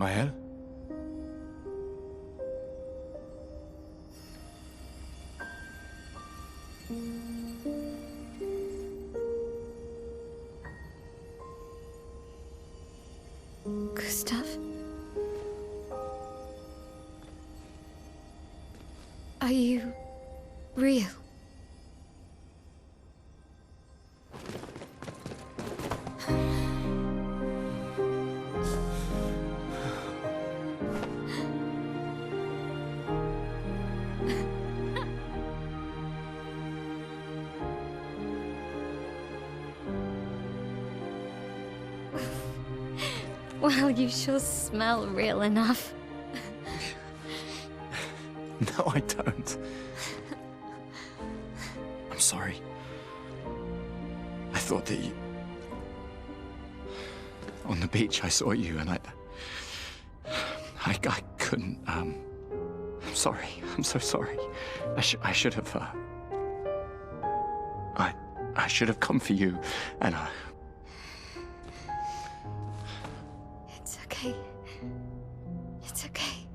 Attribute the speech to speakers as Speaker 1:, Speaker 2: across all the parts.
Speaker 1: Mael?
Speaker 2: Gustav? Are you real? Well, you sure smell real enough.
Speaker 1: No, I don't. I'm sorry. I thought that you... On the beach, I saw you and I couldn't, I'm sorry. I'm so sorry. I should have, I should have come for you and
Speaker 2: It's okay. It's okay.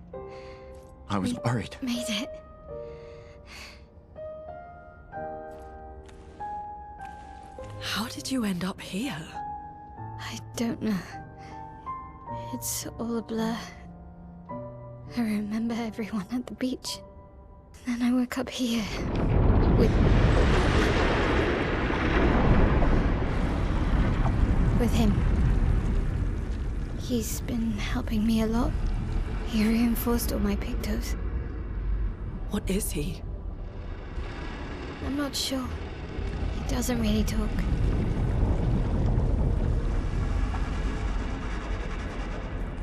Speaker 1: I was worried.
Speaker 2: Made it.
Speaker 3: How did you end up here?
Speaker 2: I don't know. It's all a blur. I remember everyone at the beach. Then I woke up here. With him. He's been helping me a lot. He reinforced all my pictos.
Speaker 3: What is he?
Speaker 2: I'm not sure. He doesn't really talk.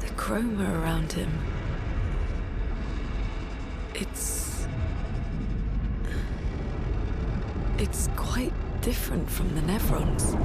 Speaker 3: The chroma around him. It's quite different from the Nevrons.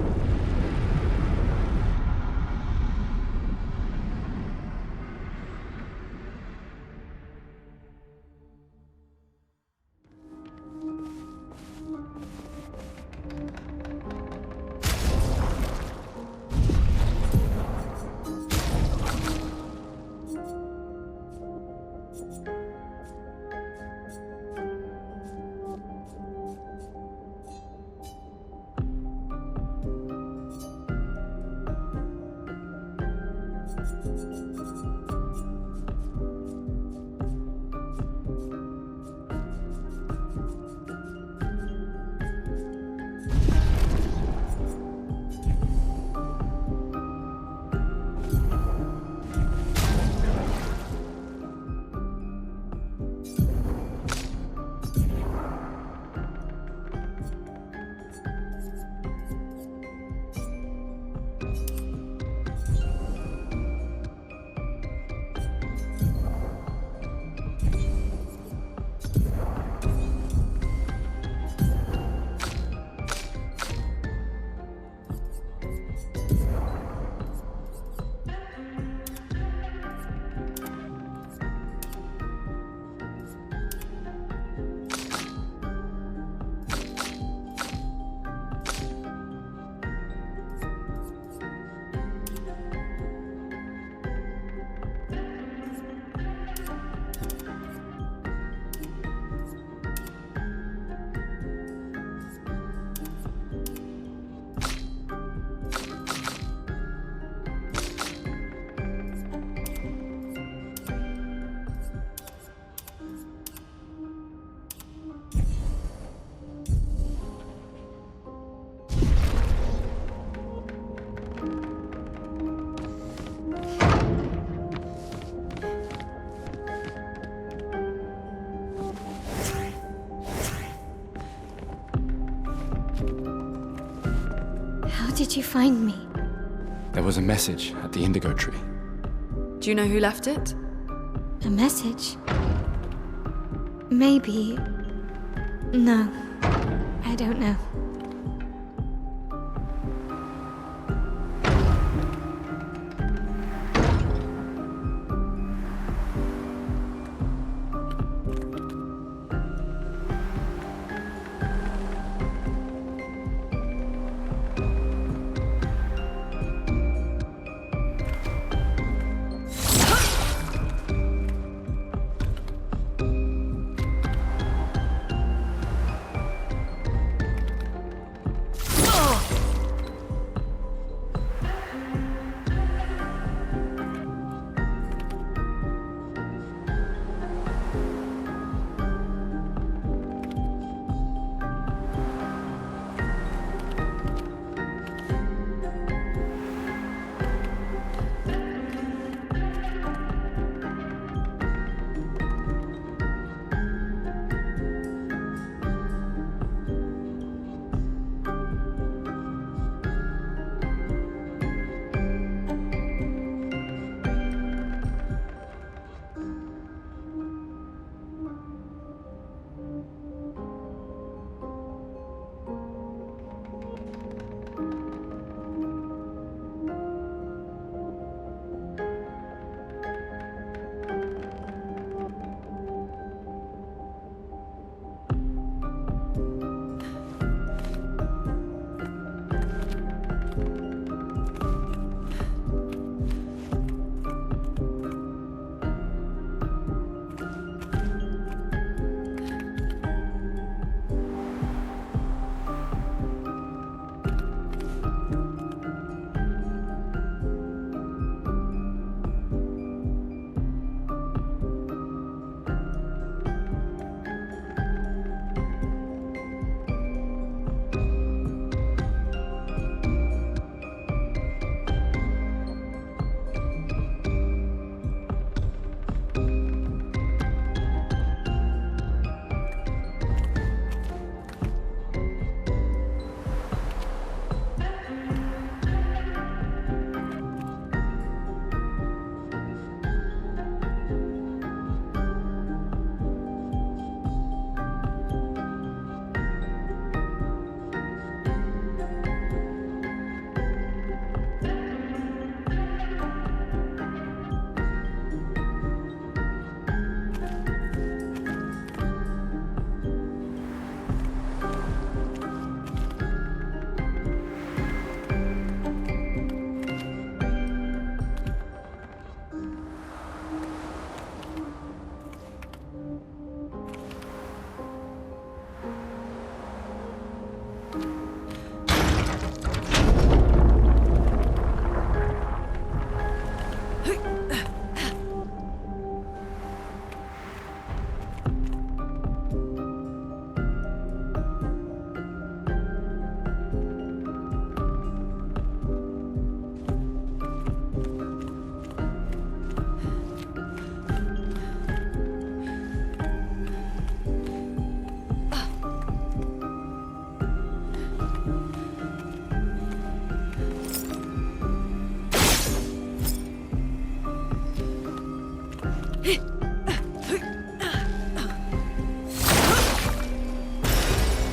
Speaker 2: did you find me?
Speaker 1: There was a message at the indigo tree.
Speaker 3: Do you know who left it?
Speaker 2: A message? Maybe. No, I don't know.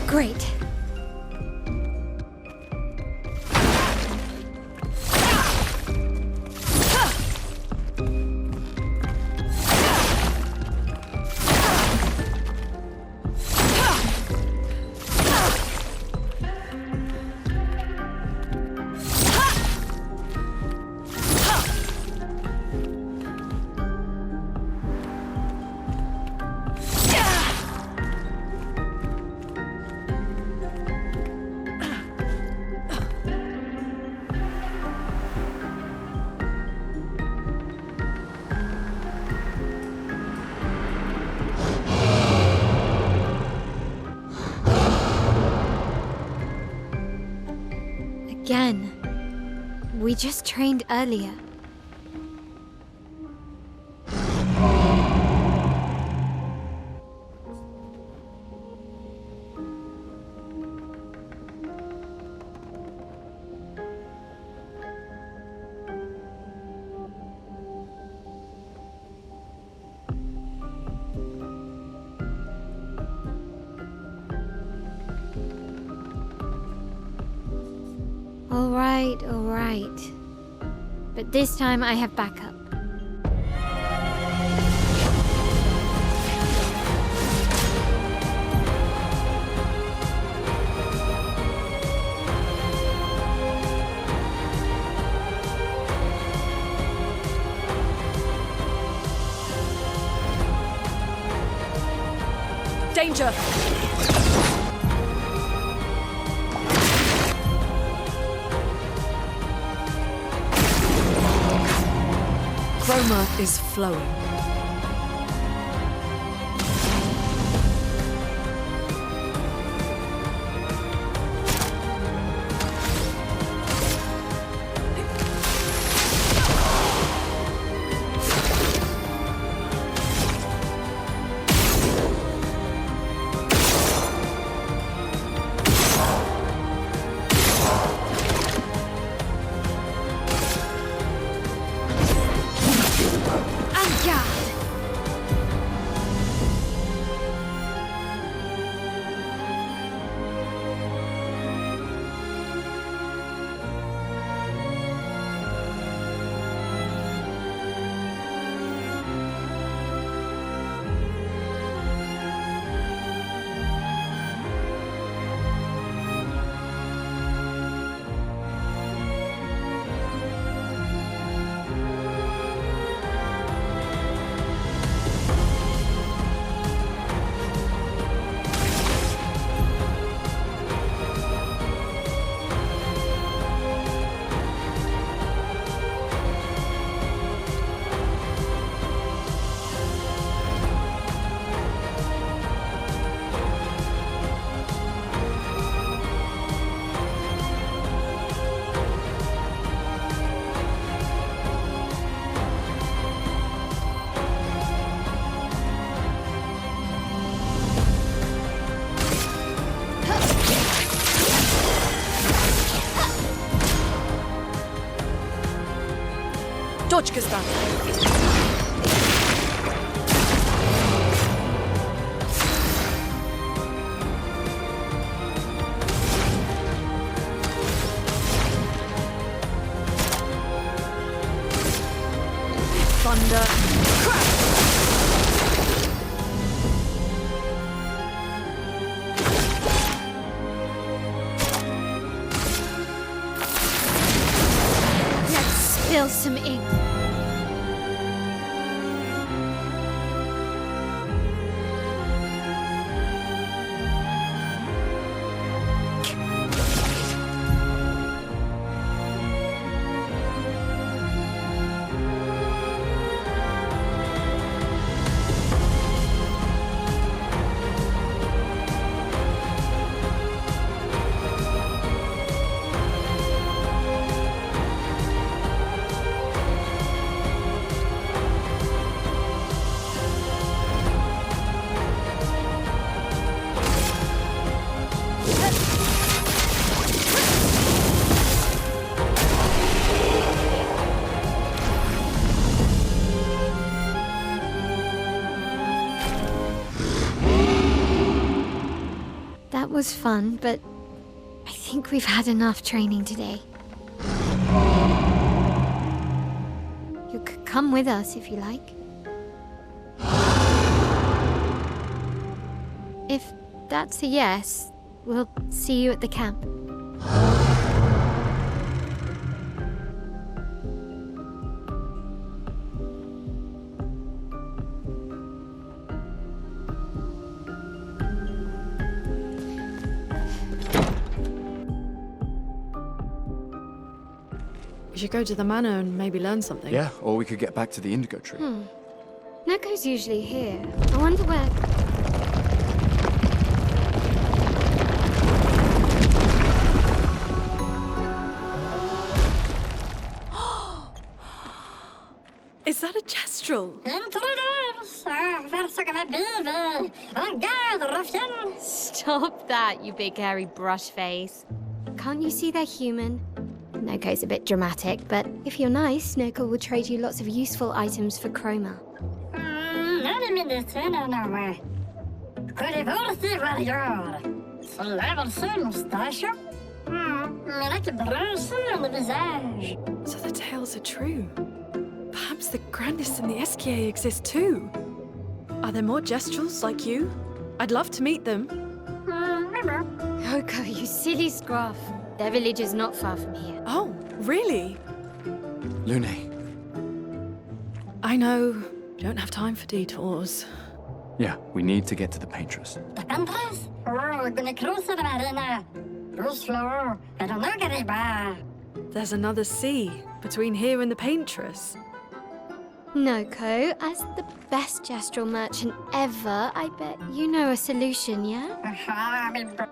Speaker 2: Great. Again. We just trained earlier. All right. But this time I have backup.
Speaker 3: Danger! Chroma is flowing. Точка. Thunder.
Speaker 2: Let's spill some ink. That was fun, but I think we've had enough training today. You could come with us if you like. If that's a yes, we'll see you at the camp.
Speaker 3: We should go to the manor and maybe learn something.
Speaker 1: Yeah, or we could get back to the Indigo Tree.
Speaker 2: Neko's usually here. I wonder where...
Speaker 3: Is that a Kestrel?
Speaker 2: Stop that, you big hairy brush face. Can't you see they're human? Neko's a bit dramatic, but if you're nice, Neko will trade you lots of useful items for Chroma.
Speaker 4: mais là qui brûle sur le visage.
Speaker 3: So the tales are true. Perhaps the grandest in the Esquier exist too. Are there more Gestrels like you? I'd love to meet them.
Speaker 4: Mais bon.
Speaker 2: Noko, you silly scruff. Their village is not far from here.
Speaker 3: Oh, really?
Speaker 1: Lune.
Speaker 3: I know. Don't have time for detours.
Speaker 1: Yeah, we need to get to the Paintress.
Speaker 4: The Paintress? Oh, gonna cruise the marina. Go slow. I don't know, Gariba.
Speaker 3: There's another sea between here and the Paintress.
Speaker 2: Noko, as the best gestural merchant ever, I bet you know a solution, yeah?
Speaker 4: Aha, mais bon.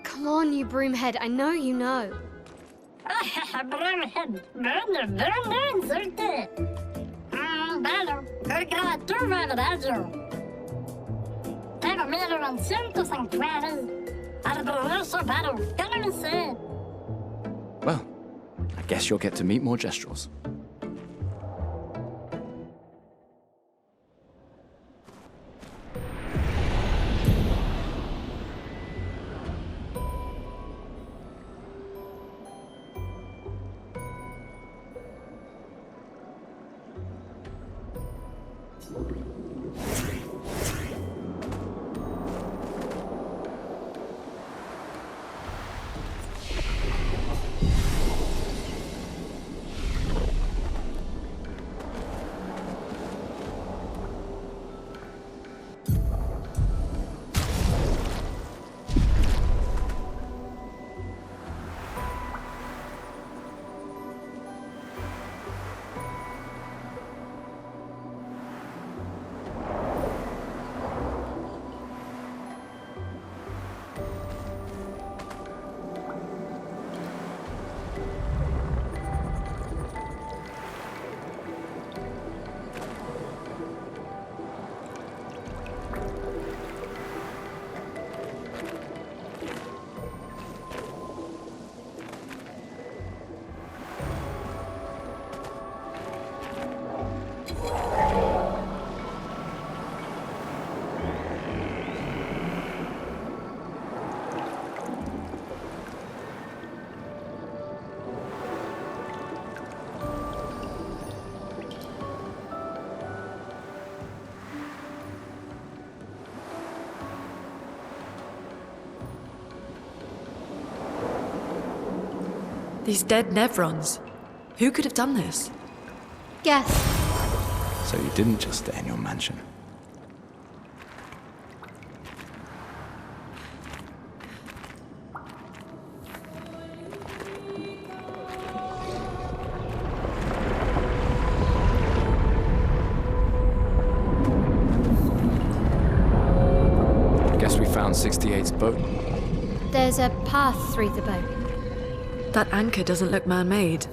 Speaker 2: Come on, you broomhead, I know you know.
Speaker 4: Broomhead. Bonne insulte. Bello. Gratuit per radio. Tengo 1950. Arboroso bello. Come mi say?
Speaker 1: Well, I guess you'll get to meet more Gestrels.
Speaker 3: These dead Nevrons. Who could have done this?
Speaker 2: Guess.
Speaker 1: So you didn't just stay in your mansion. Guess we found 68's boat.
Speaker 2: There's a path through the boat.
Speaker 3: That anchor doesn't look man-made.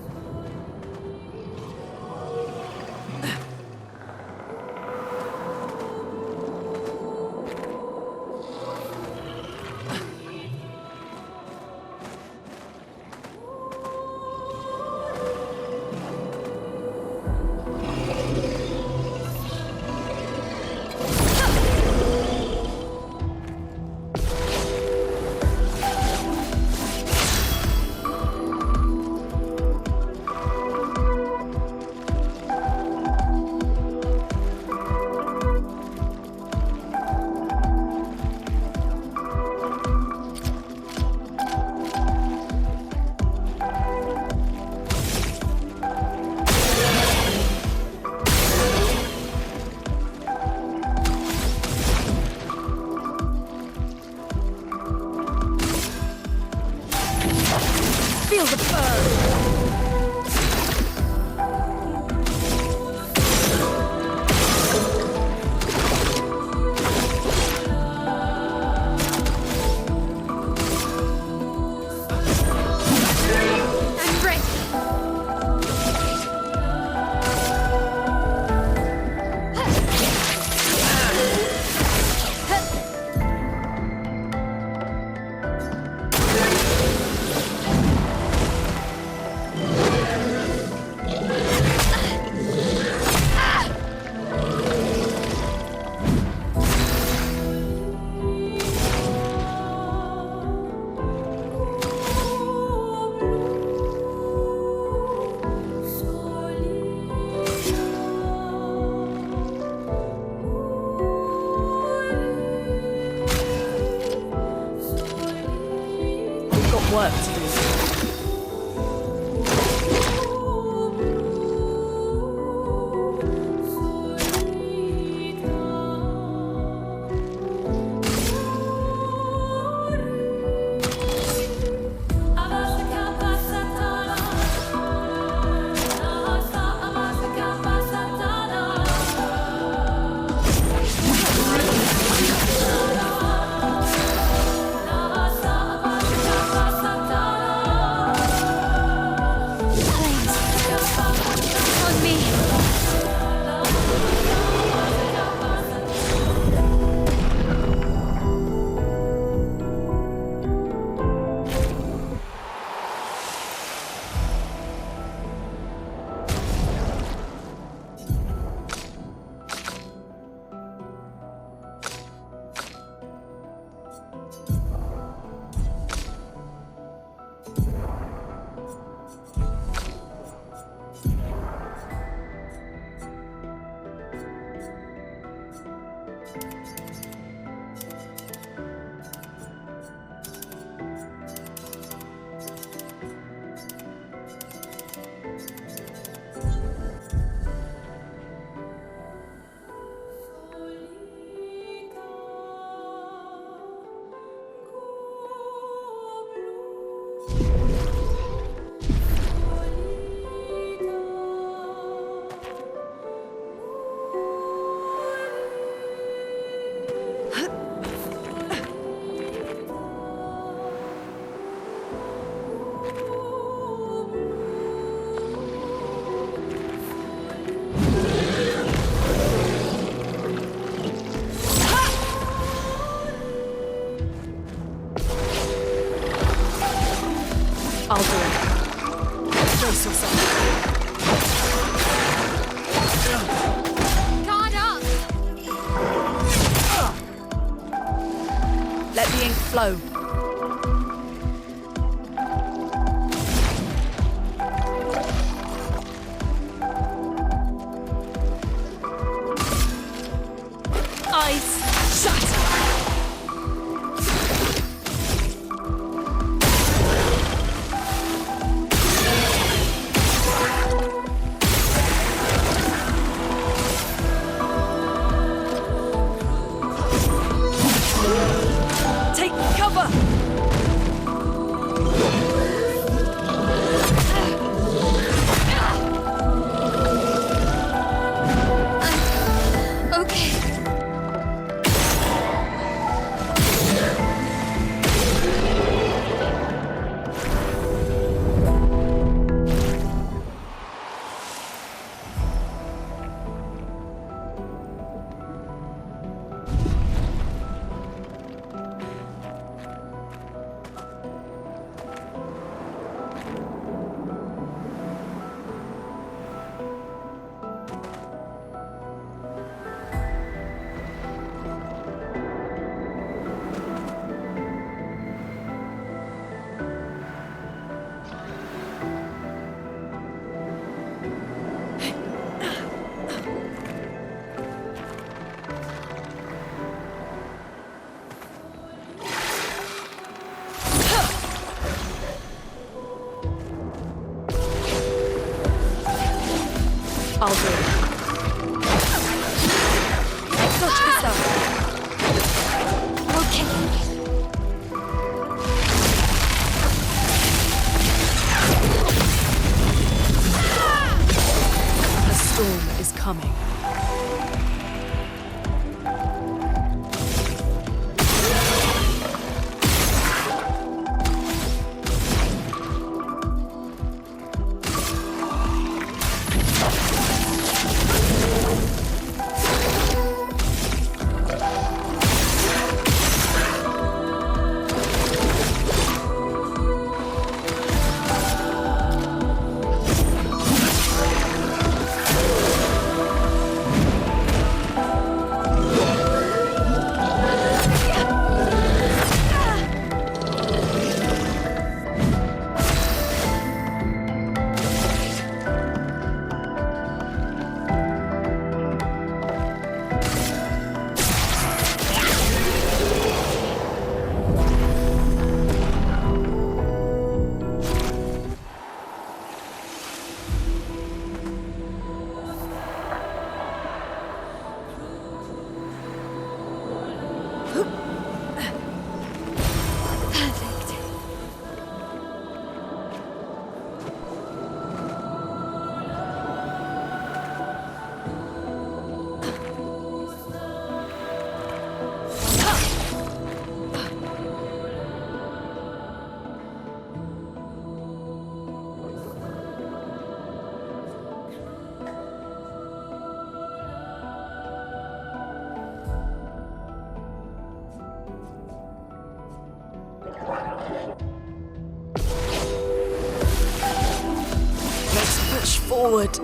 Speaker 2: Feel the burn! And break!
Speaker 3: work to do.
Speaker 2: On me.
Speaker 3: I'll do it. Brace yourself.
Speaker 2: Guard up!
Speaker 3: Let the ink flow. Eyes shut. Take cover!
Speaker 2: Okay.
Speaker 3: I'll do it. Touch this up.
Speaker 2: Okay.
Speaker 3: A storm is coming. Let's push forward.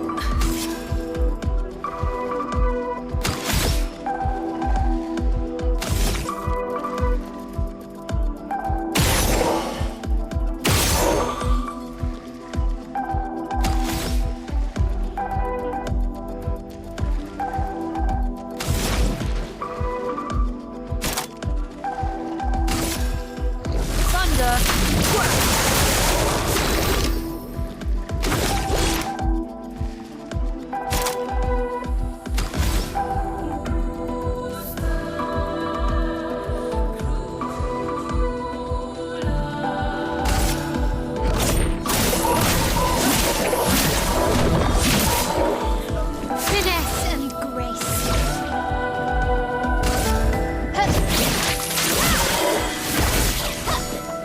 Speaker 2: Finesse and grace.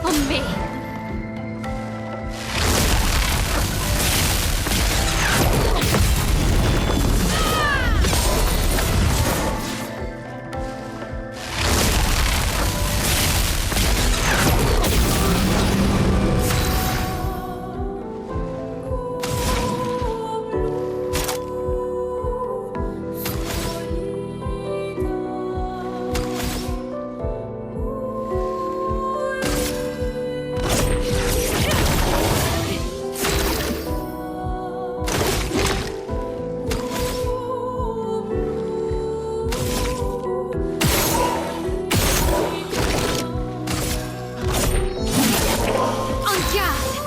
Speaker 2: On me. En garde.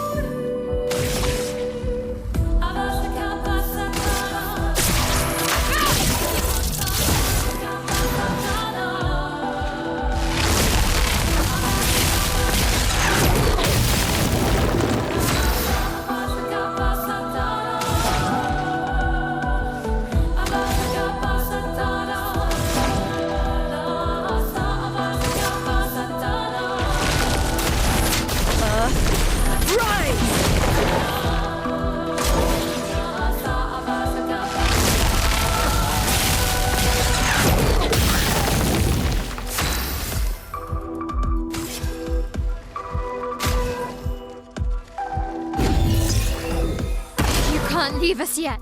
Speaker 2: You can't leave us yet.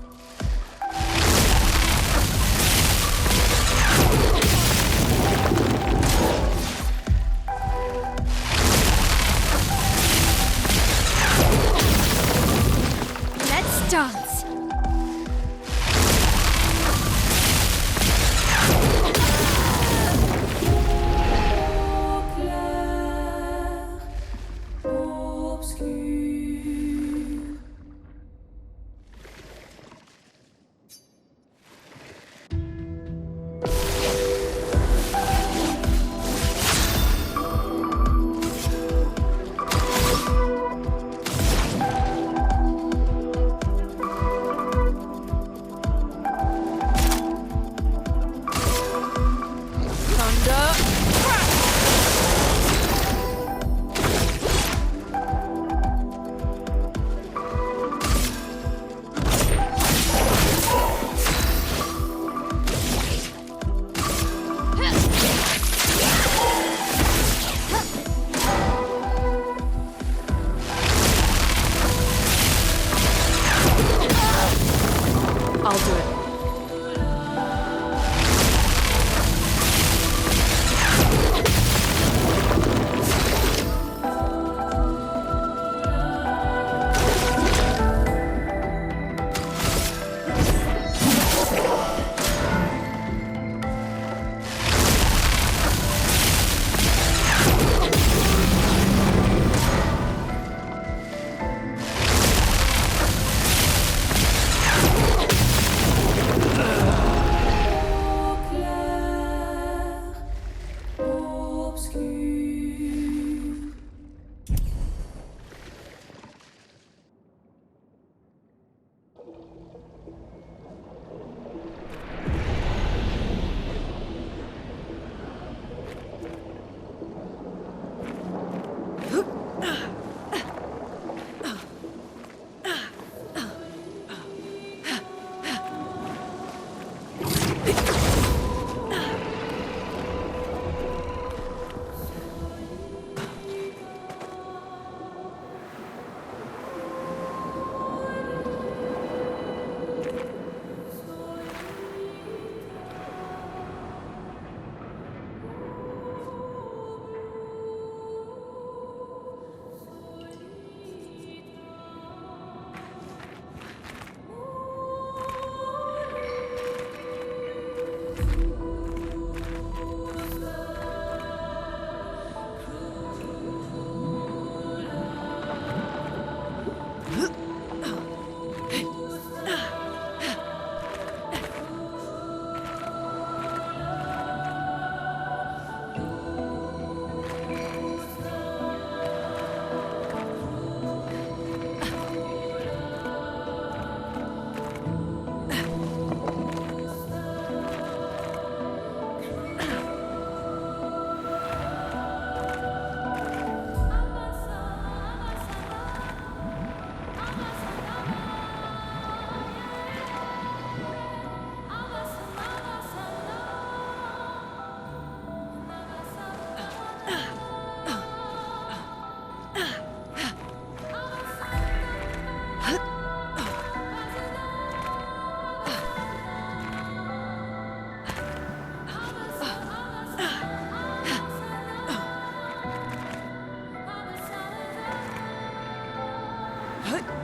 Speaker 2: Let's dance. Perfect.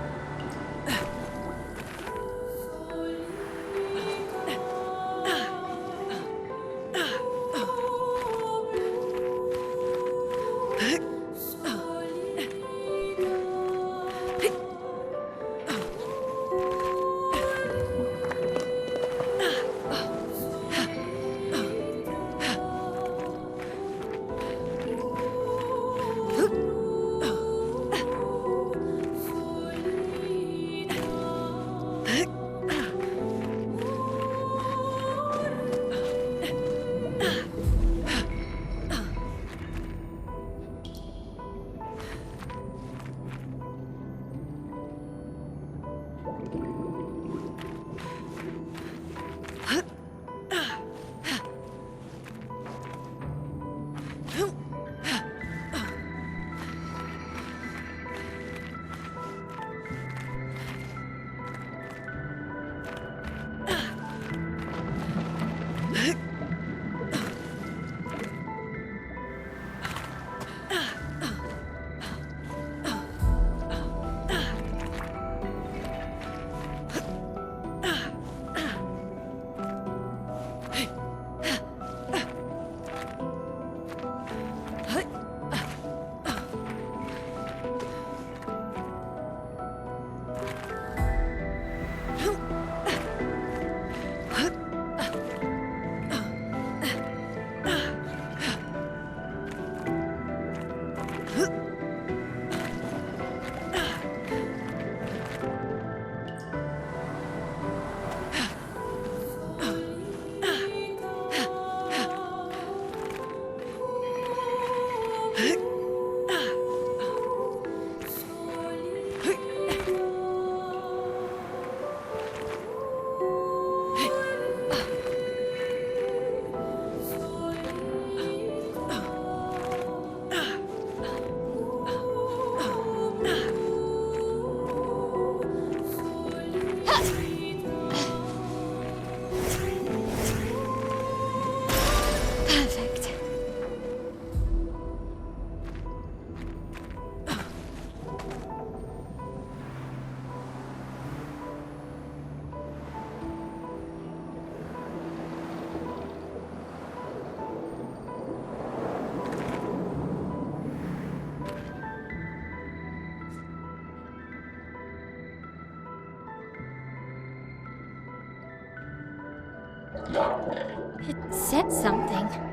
Speaker 2: It said something.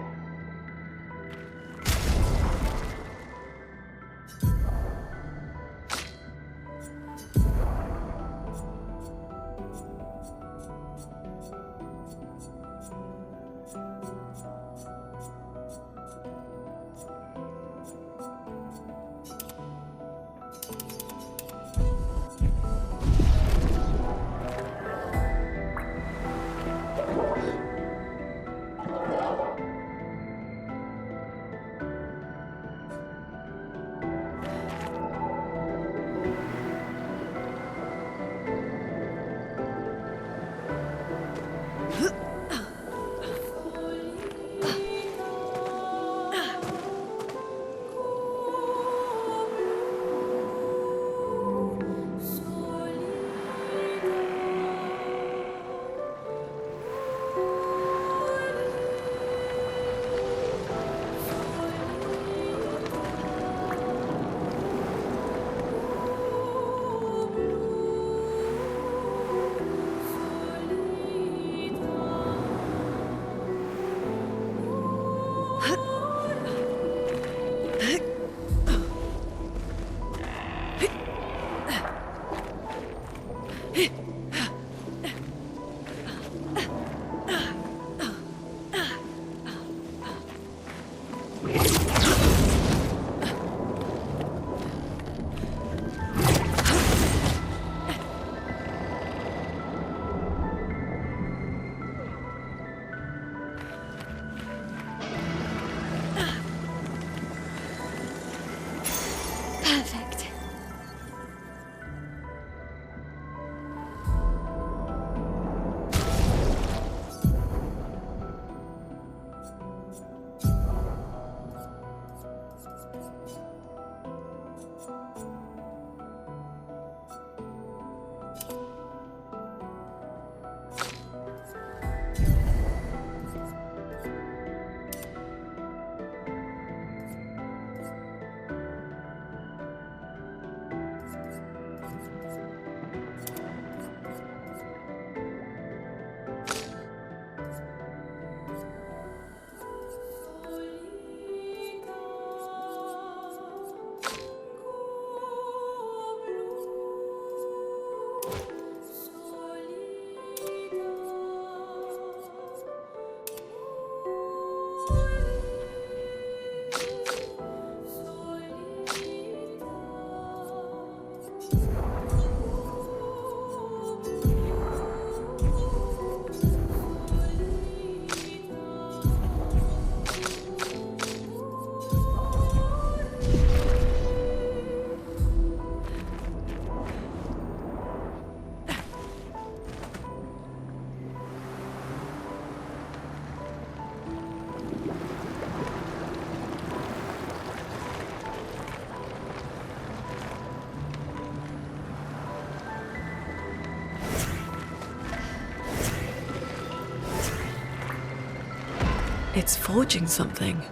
Speaker 3: It's forging something.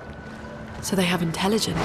Speaker 3: So they have intelligence.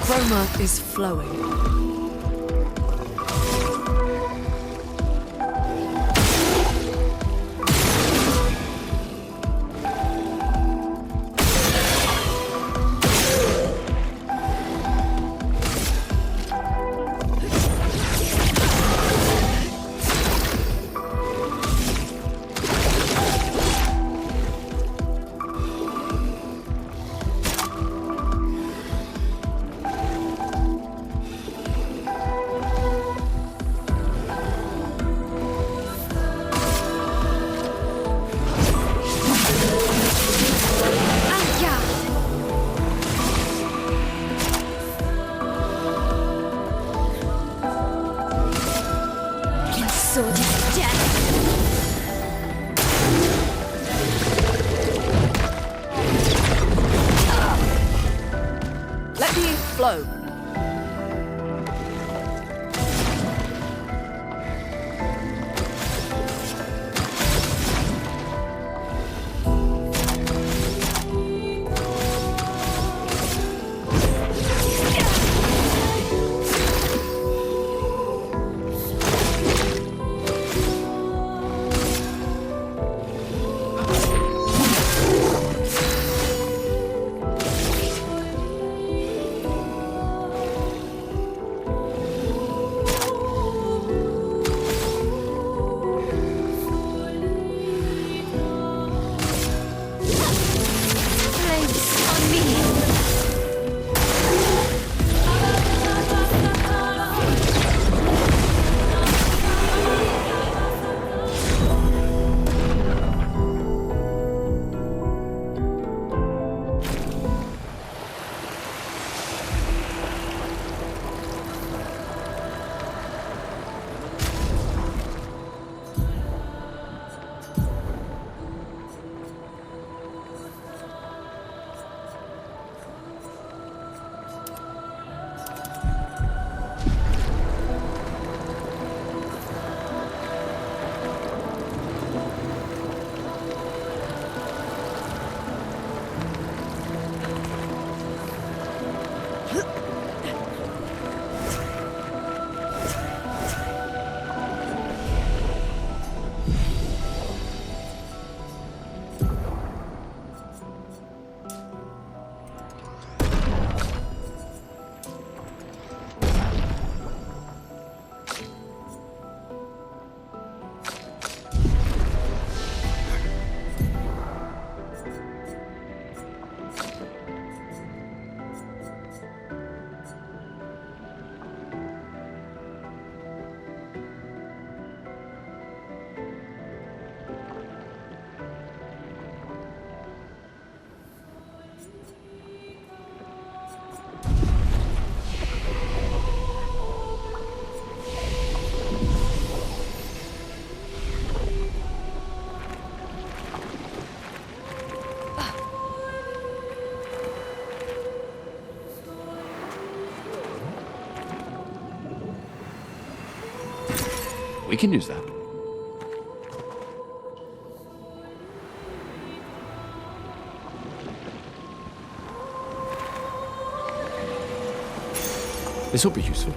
Speaker 3: Chroma is flowing.
Speaker 2: Sword is death.
Speaker 3: Let the ink flow.
Speaker 1: We can use that. This will be useful.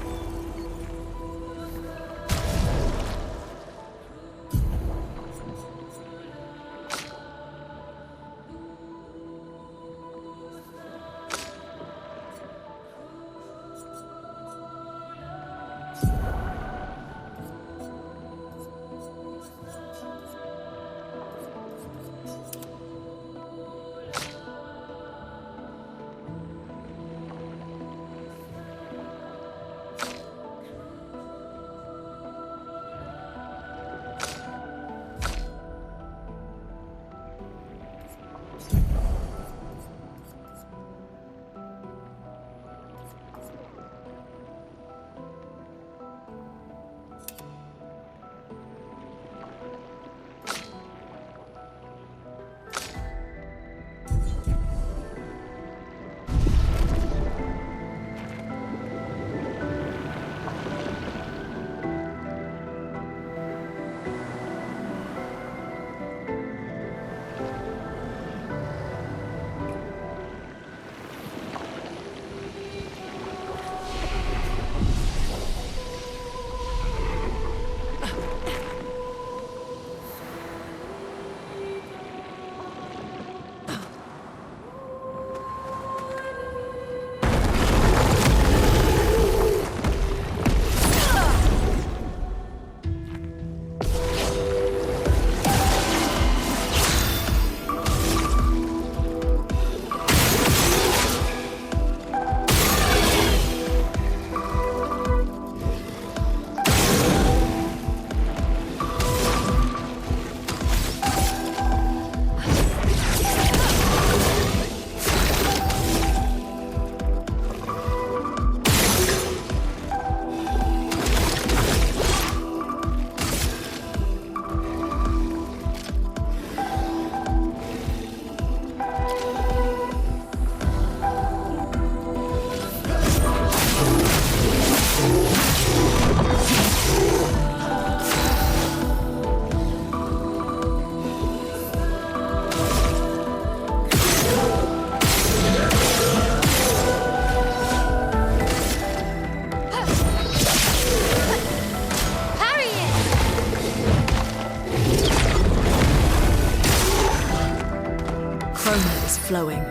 Speaker 3: Flowing.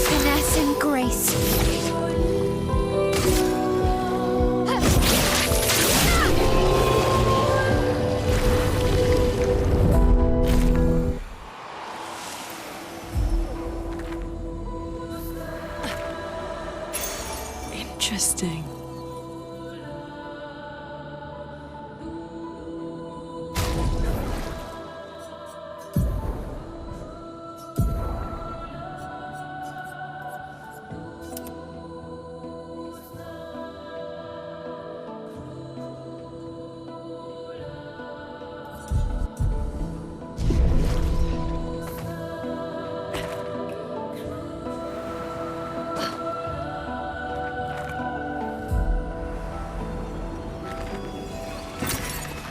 Speaker 2: Finesse and grace.
Speaker 3: Interesting.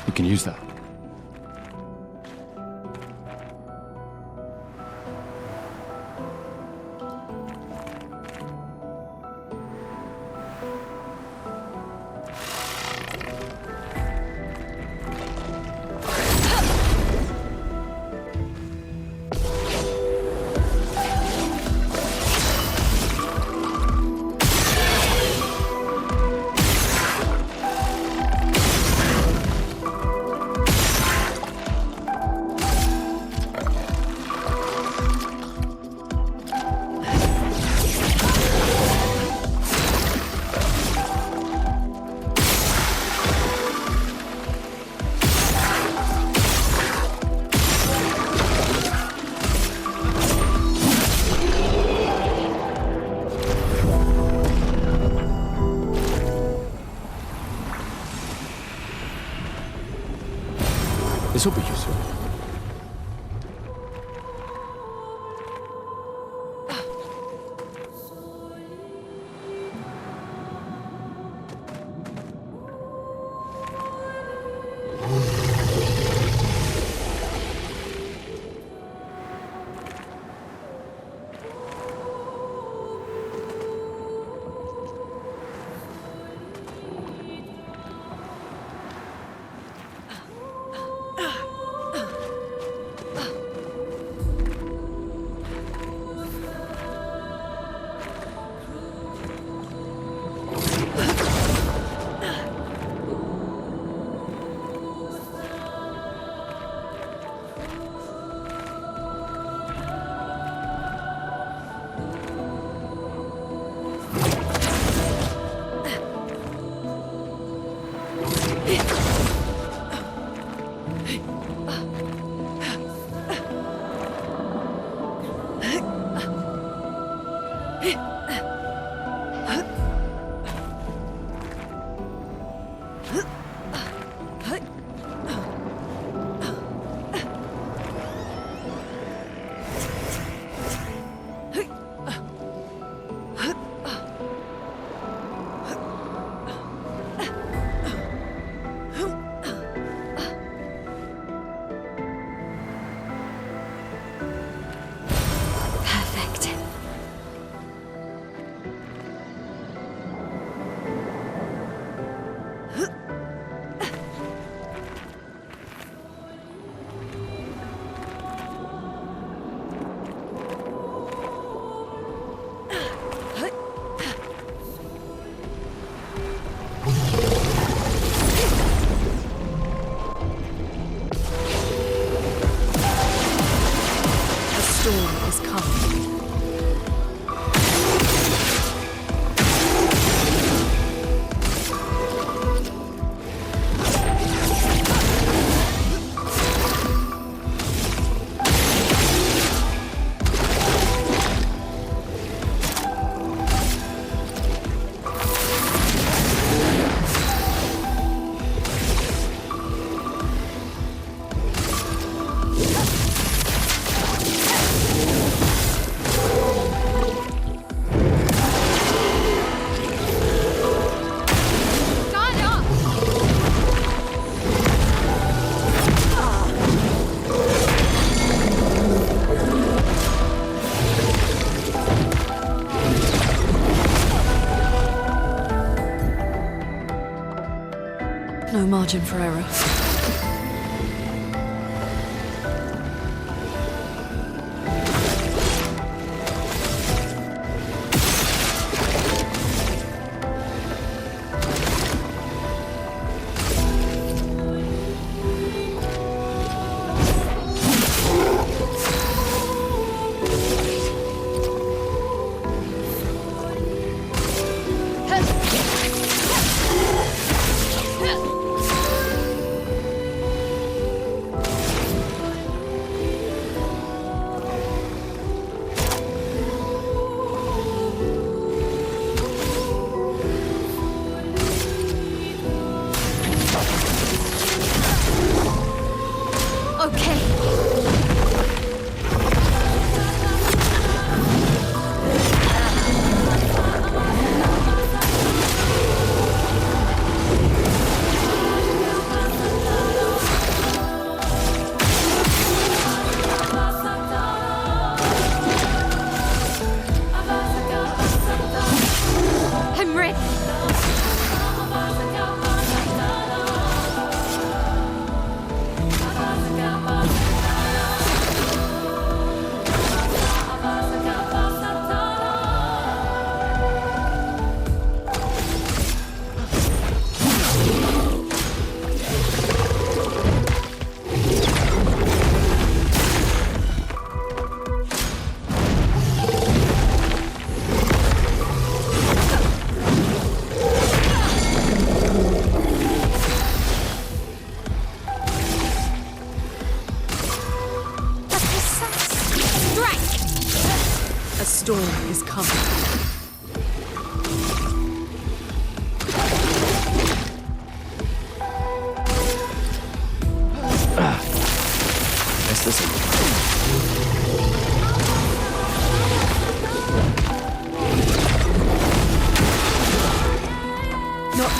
Speaker 1: We can use that.
Speaker 5: This will be useful.
Speaker 2: Perfect.
Speaker 3: A storm is coming.
Speaker 2: Guard up!
Speaker 3: No margin for error.
Speaker 2: Okay. I'm ready.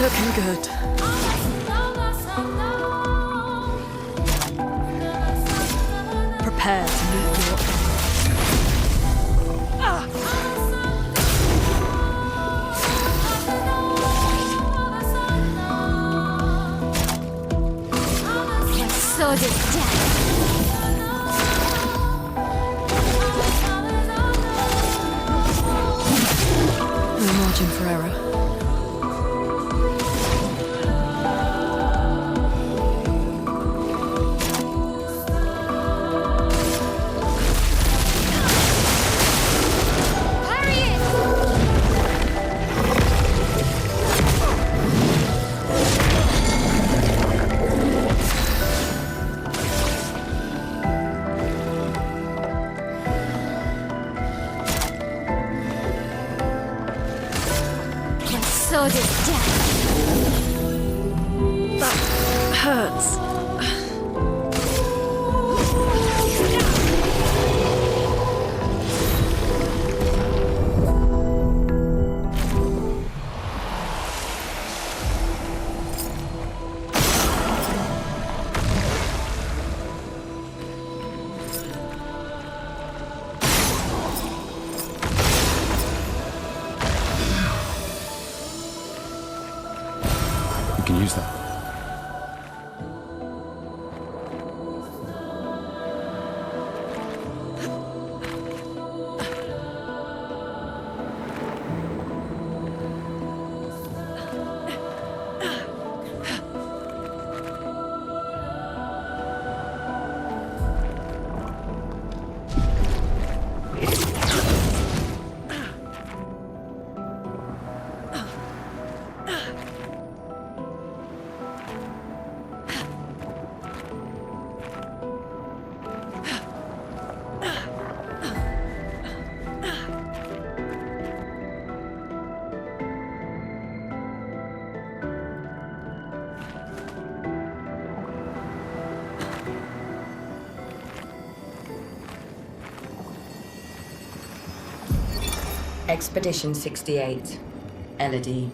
Speaker 3: Looking good. Prepare to meet your
Speaker 2: Sword is death.
Speaker 3: no margin for error.
Speaker 2: Parry it! My sword is death.
Speaker 3: That hurts.
Speaker 1: We can use that.
Speaker 5: Expedition 68, Elodie.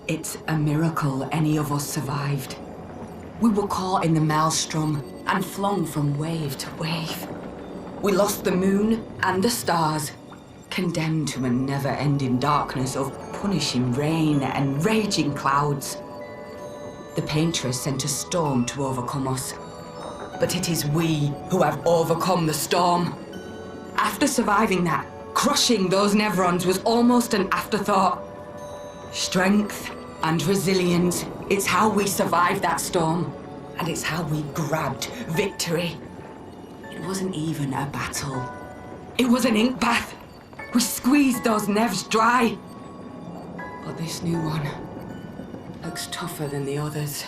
Speaker 5: It's a miracle any of us survived. We were caught in the maelstrom and flung from wave to wave. We lost the moon and the stars, condemned to a never-ending darkness of punishing rain and raging clouds. The Paintress sent a storm to overcome us, but it is we who have overcome the storm. After surviving that, crushing those Nevrons was almost an afterthought. Strength and resilience, it's how we survived that storm, and it's how we grabbed victory. It wasn't even a battle. It was an ink bath. We squeezed those Nevs dry. But this new one looks tougher than the others.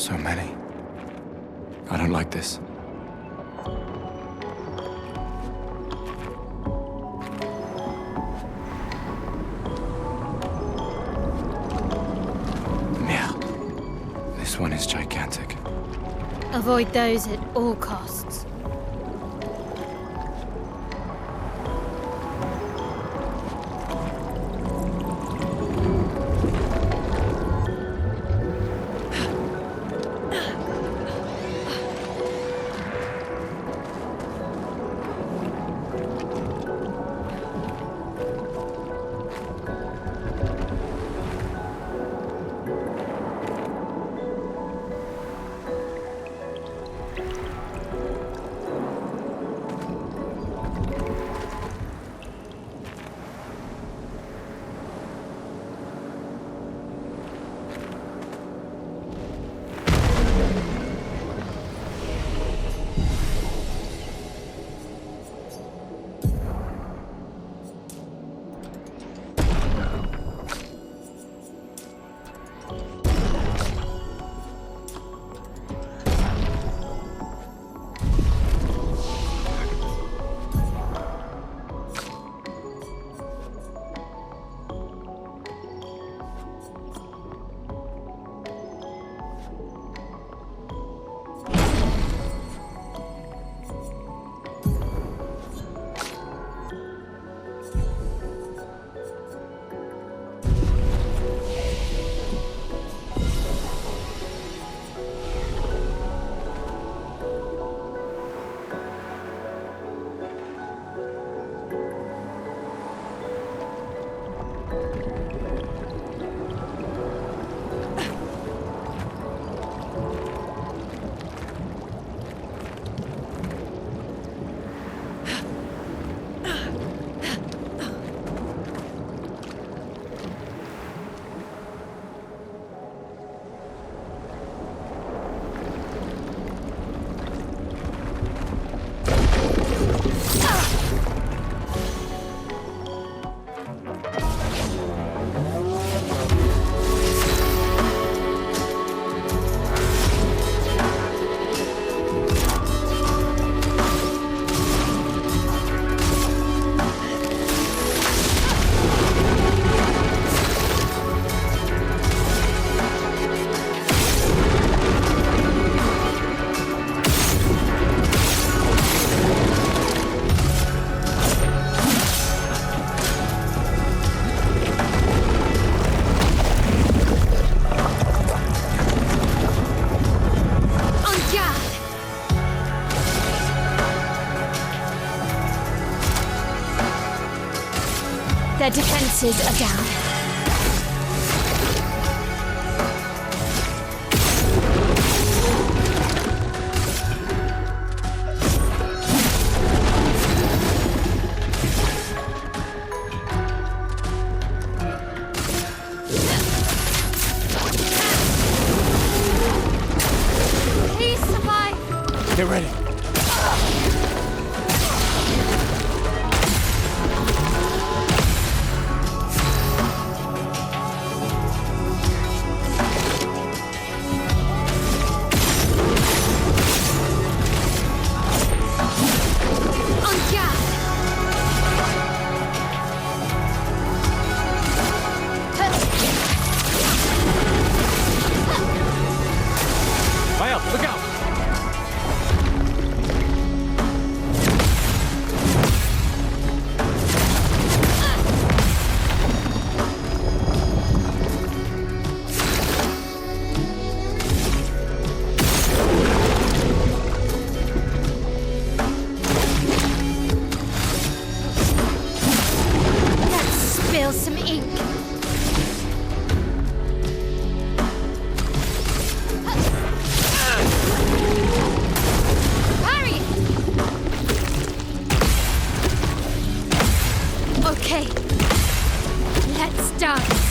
Speaker 1: So many. I don't like this. Yeah. This one is gigantic.
Speaker 2: Avoid those at all costs. Their defenses are down. Please survive.
Speaker 1: Get ready. Look out!
Speaker 2: Let's spill some ink. Okay, let's dance.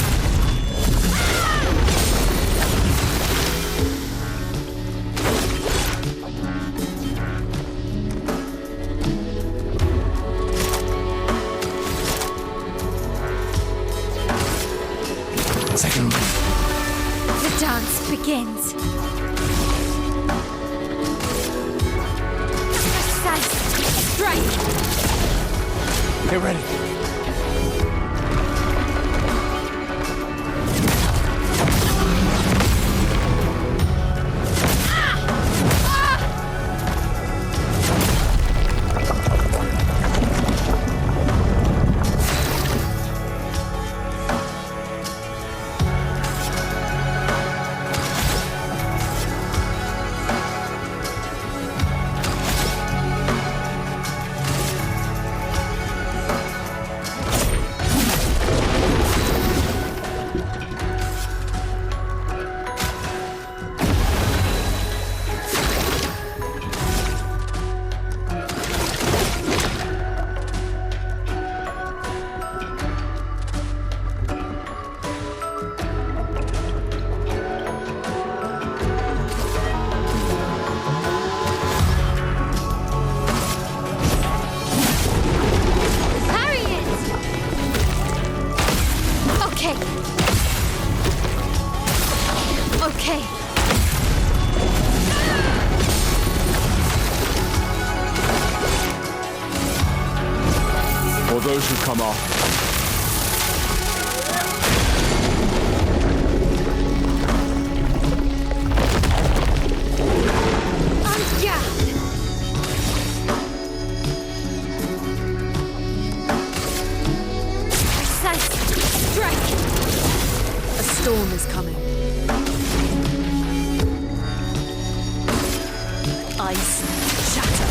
Speaker 1: Second one.
Speaker 2: The dance begins.
Speaker 1: Get ready.
Speaker 2: Okay.
Speaker 1: For those who come after.
Speaker 3: A storm is coming. Ice shatter.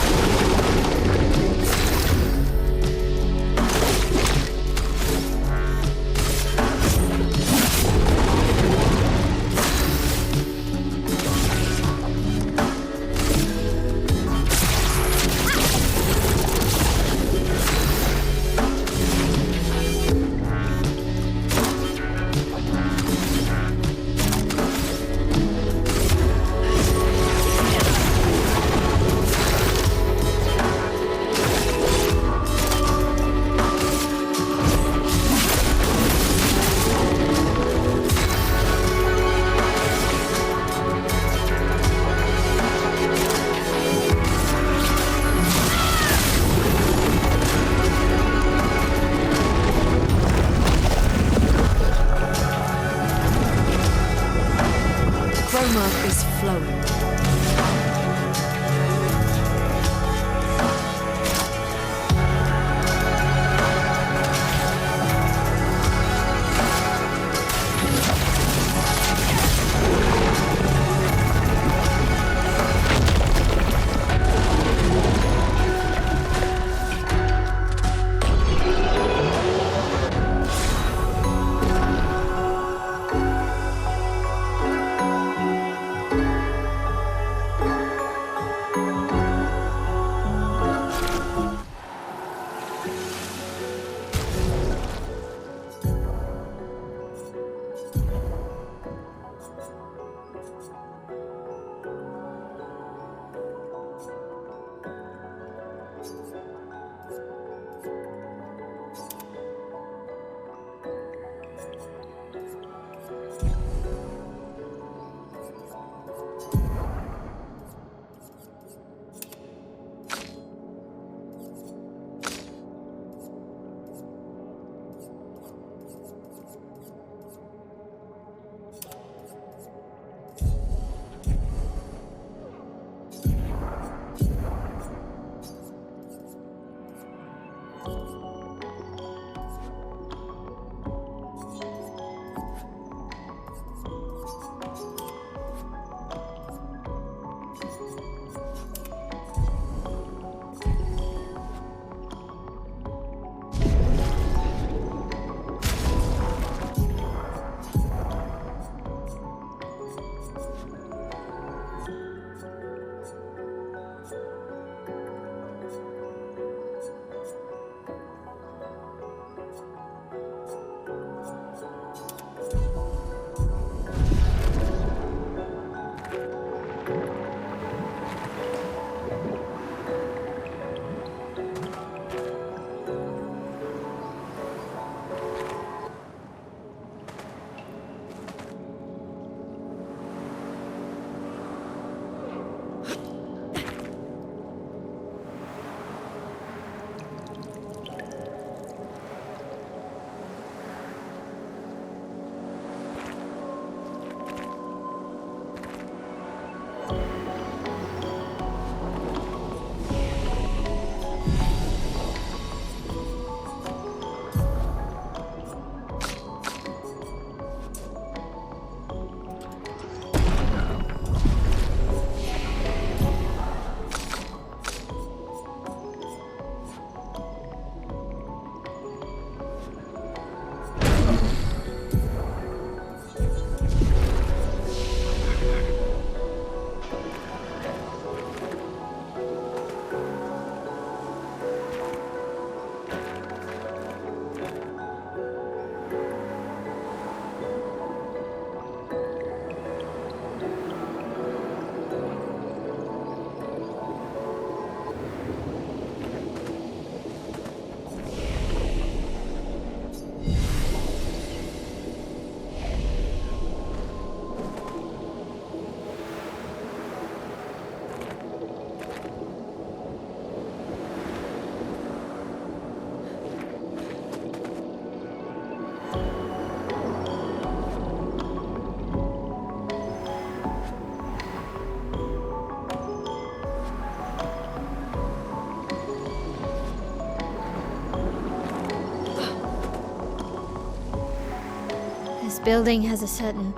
Speaker 2: building has a certain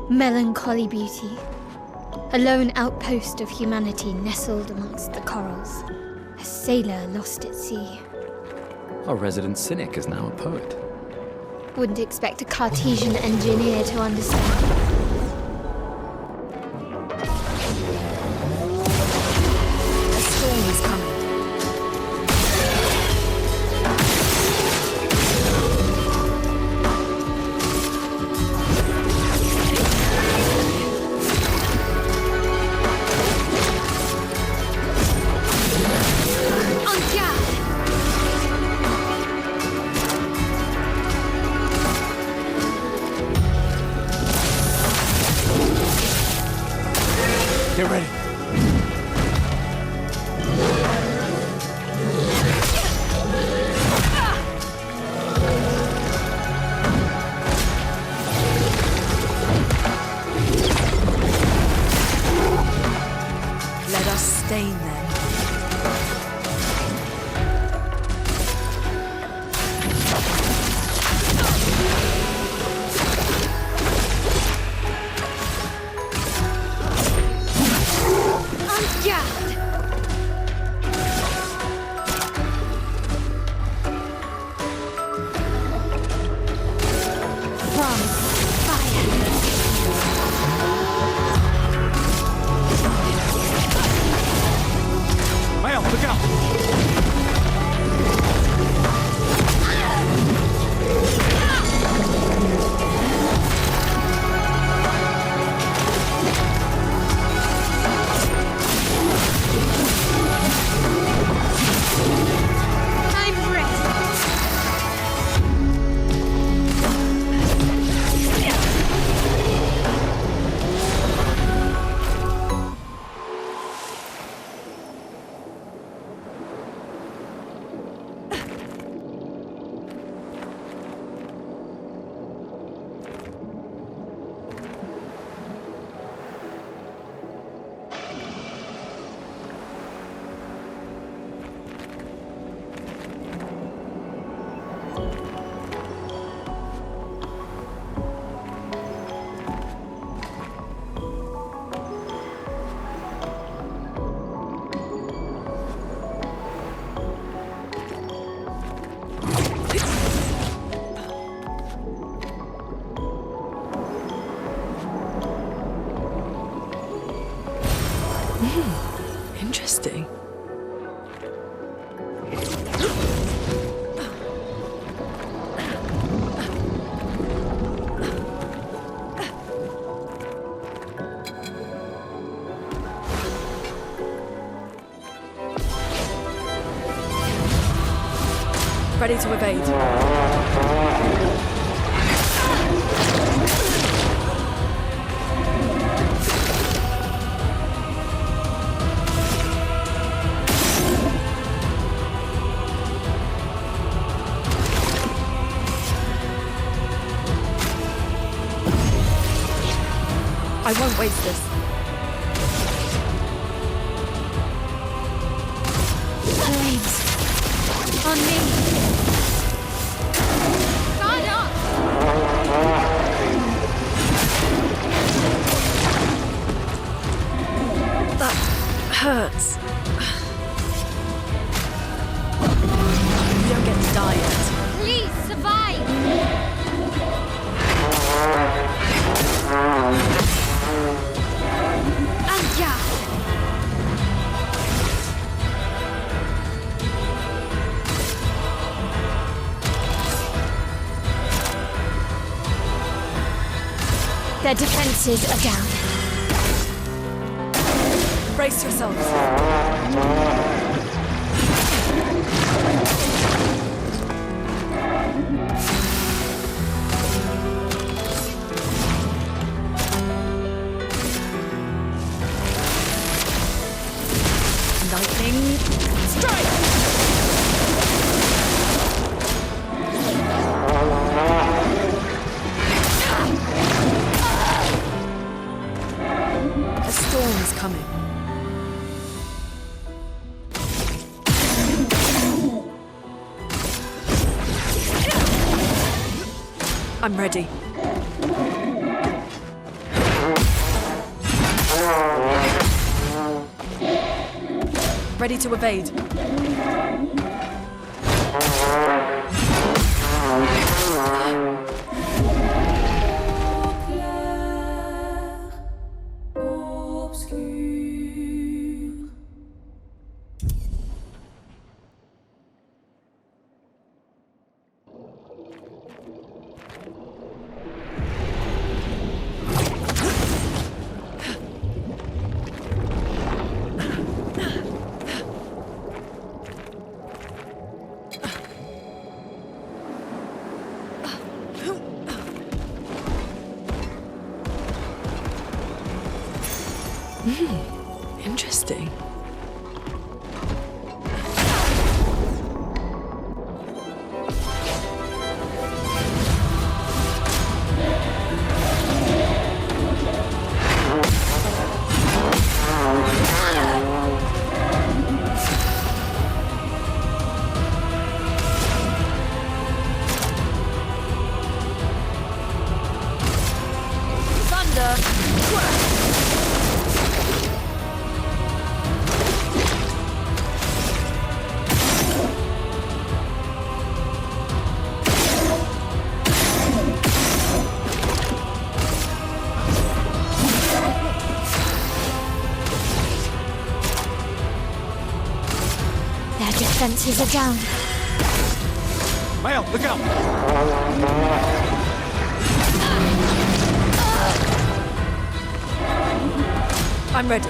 Speaker 2: melancholy beauty. A lone outpost of humanity nestled amongst the corals. A sailor lost at sea.
Speaker 1: Our resident cynic is now a poet.
Speaker 2: Wouldn't expect a Cartesian engineer to understand.
Speaker 3: A storm is coming.
Speaker 1: Get ready.
Speaker 3: Let us stain them.
Speaker 1: Mael, look out!
Speaker 2: I'm ready.
Speaker 3: Interesting. Ready to evade. I won't waste this.
Speaker 2: Flames. On me. Guard up.
Speaker 3: That hurts. You don't get to die yet.
Speaker 2: Please survive. Their defenses are down.
Speaker 3: Brace yourselves. Lightning strike! A storm is coming. I'm ready. ready to evade. Interesting.
Speaker 2: Their defenses are down.
Speaker 1: Mael, look out!
Speaker 3: I'm ready.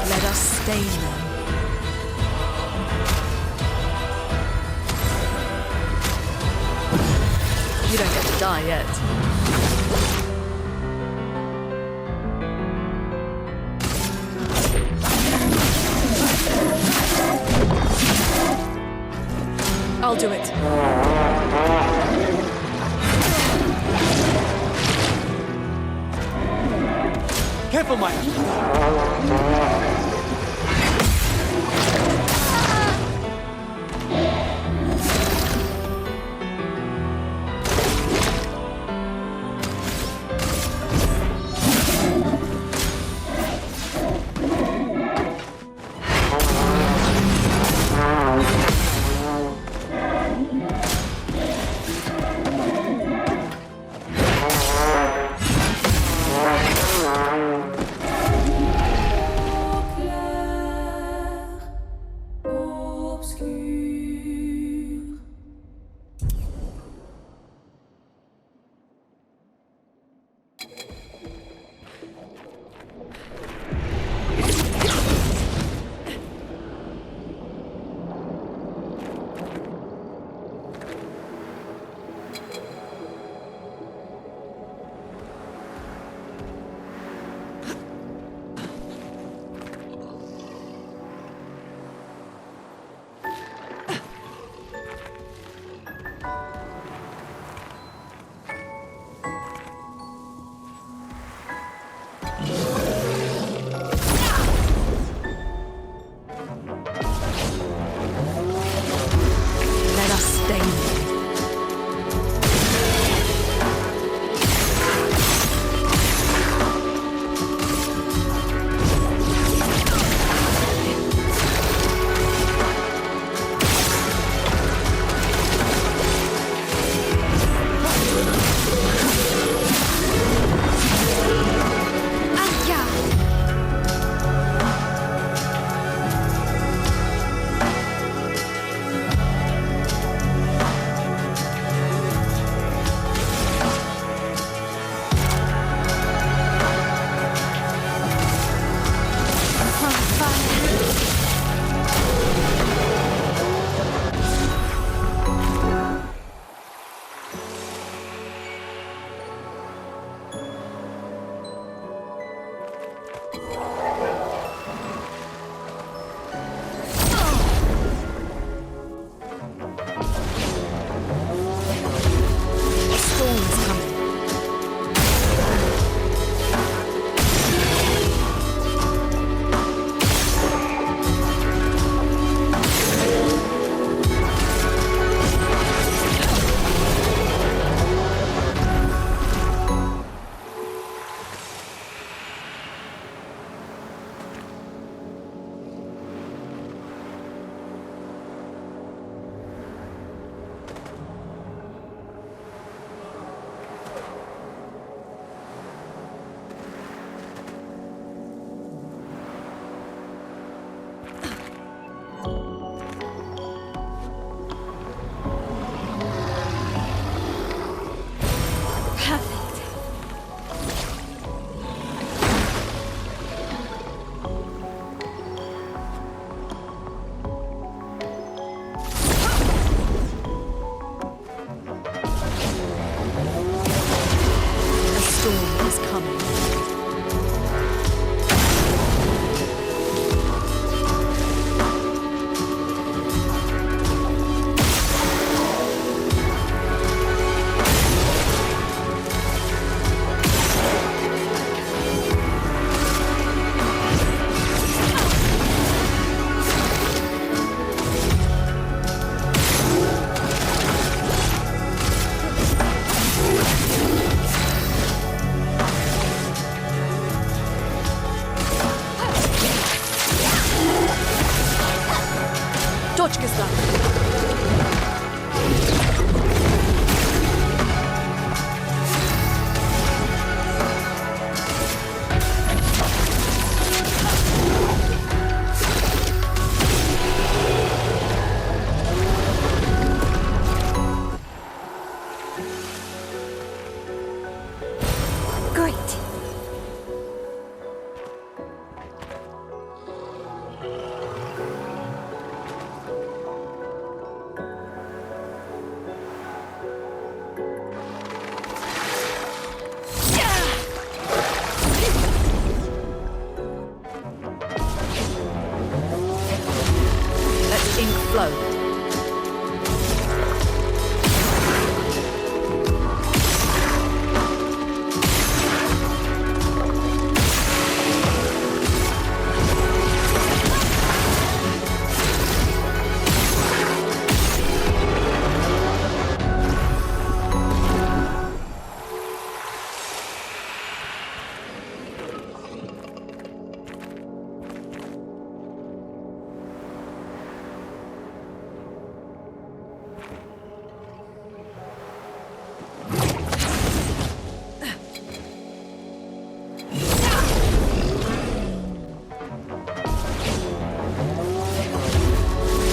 Speaker 3: Let us stain them. You don't get to die yet. I'll do it.
Speaker 1: Careful, Mael!
Speaker 3: Let us stain them. Storm's coming. Watchgestalt.
Speaker 2: Great.
Speaker 3: Let ink flow.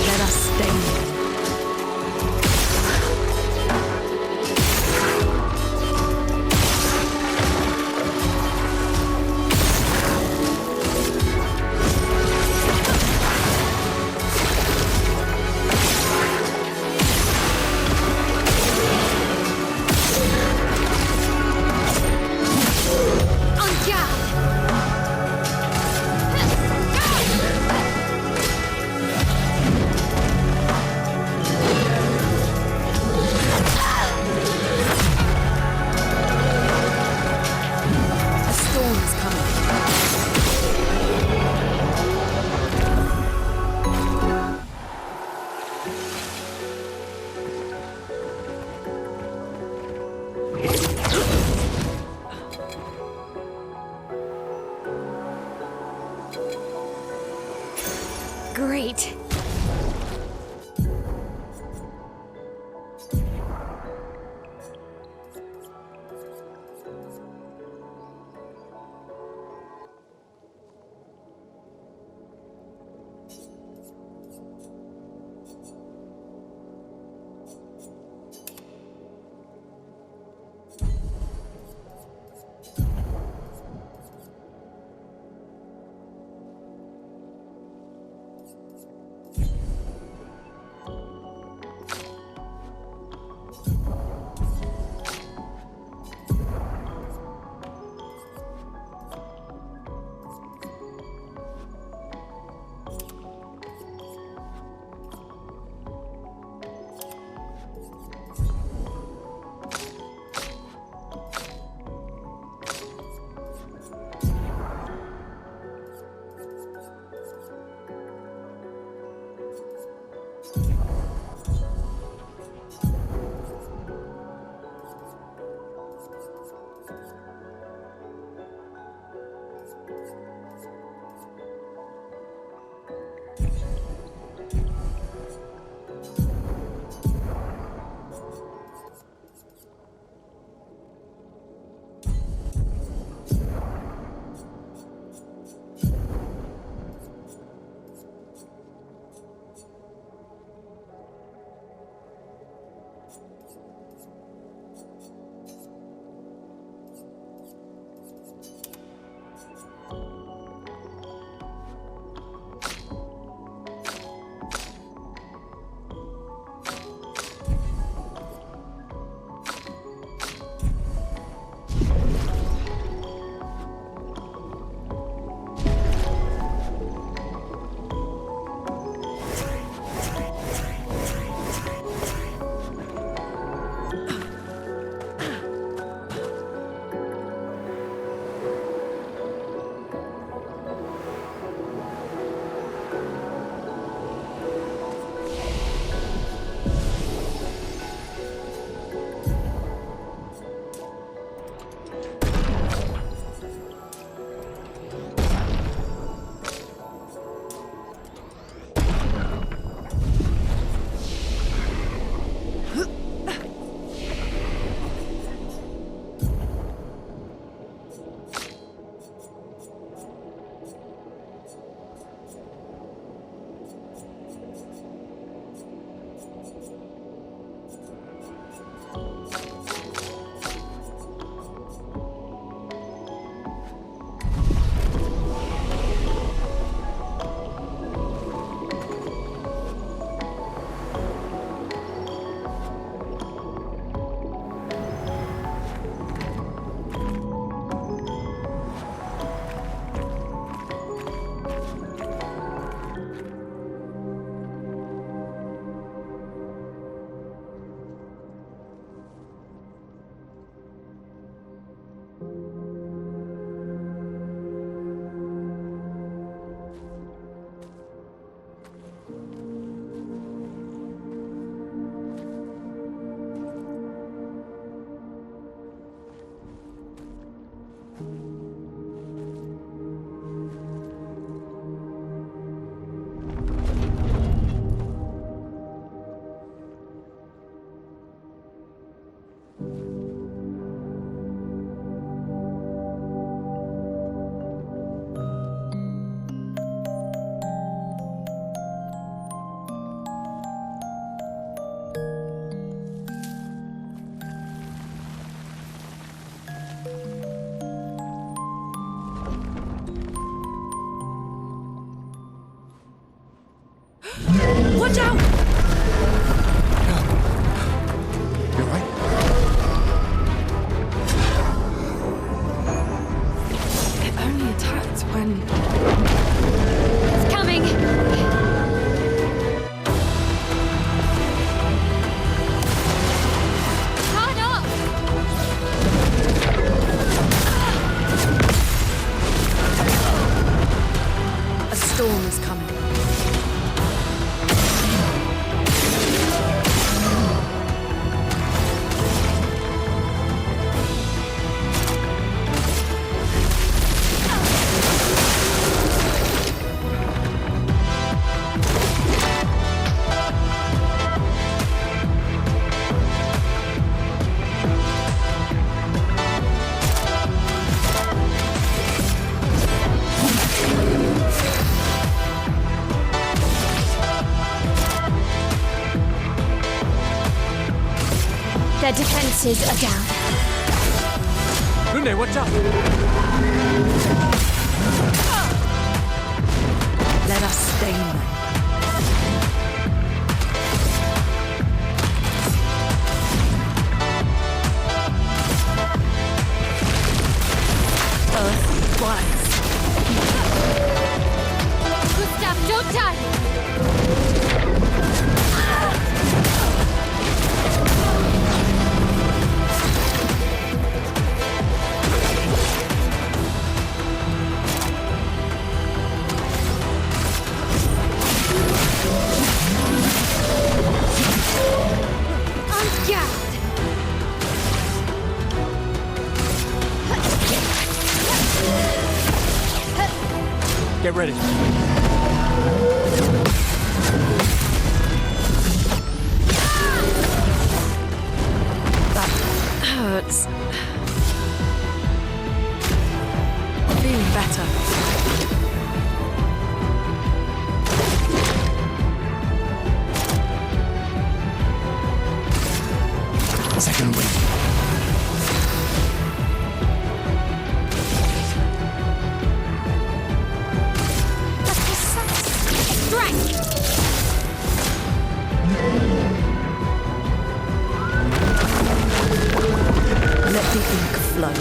Speaker 3: Let us stain.
Speaker 2: En garde!
Speaker 3: A storm is coming.
Speaker 2: Great.
Speaker 3: Watch out!
Speaker 1: You all right?
Speaker 3: It only attacked when...
Speaker 2: It's coming! Hard up!
Speaker 3: A storm is coming.
Speaker 2: Their defenses are down.
Speaker 1: Lunde, watch out!
Speaker 3: Let us stain them. Earth rise.
Speaker 2: Gustav, don't die! On guard!
Speaker 1: Get ready.
Speaker 3: That hurts. Feeling better.
Speaker 1: Second wind.
Speaker 2: Strength!
Speaker 3: Let the ink flow.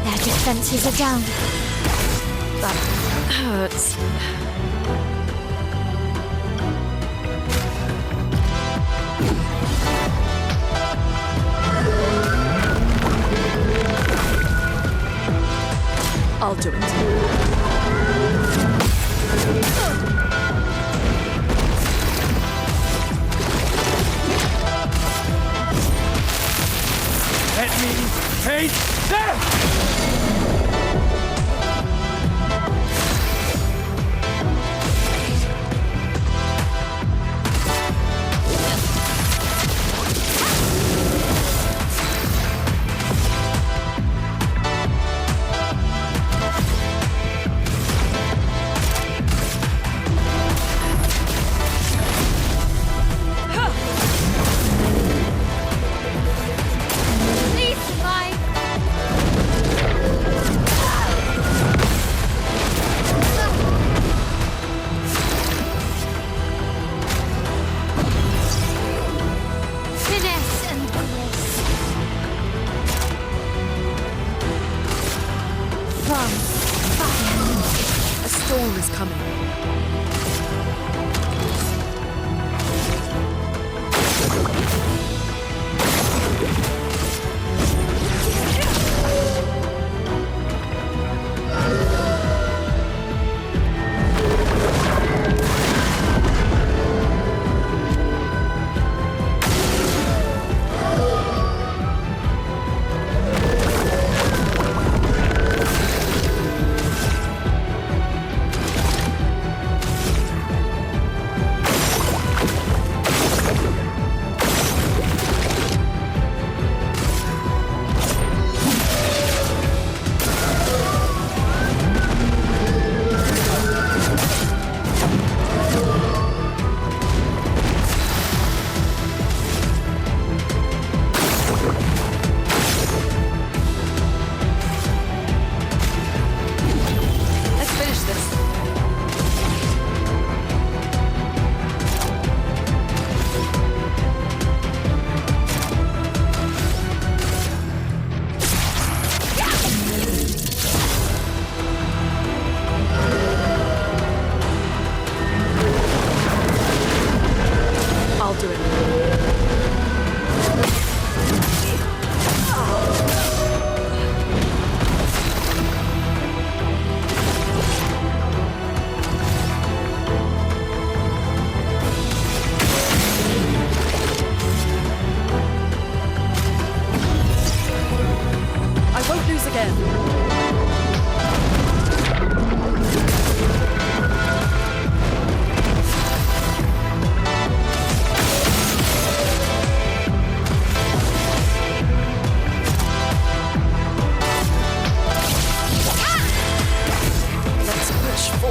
Speaker 2: Their defenses are down.
Speaker 3: That hurts. I'll do it.
Speaker 1: Let me face them!
Speaker 2: Please survive! Finesse and grace. From fire.
Speaker 3: A storm is coming.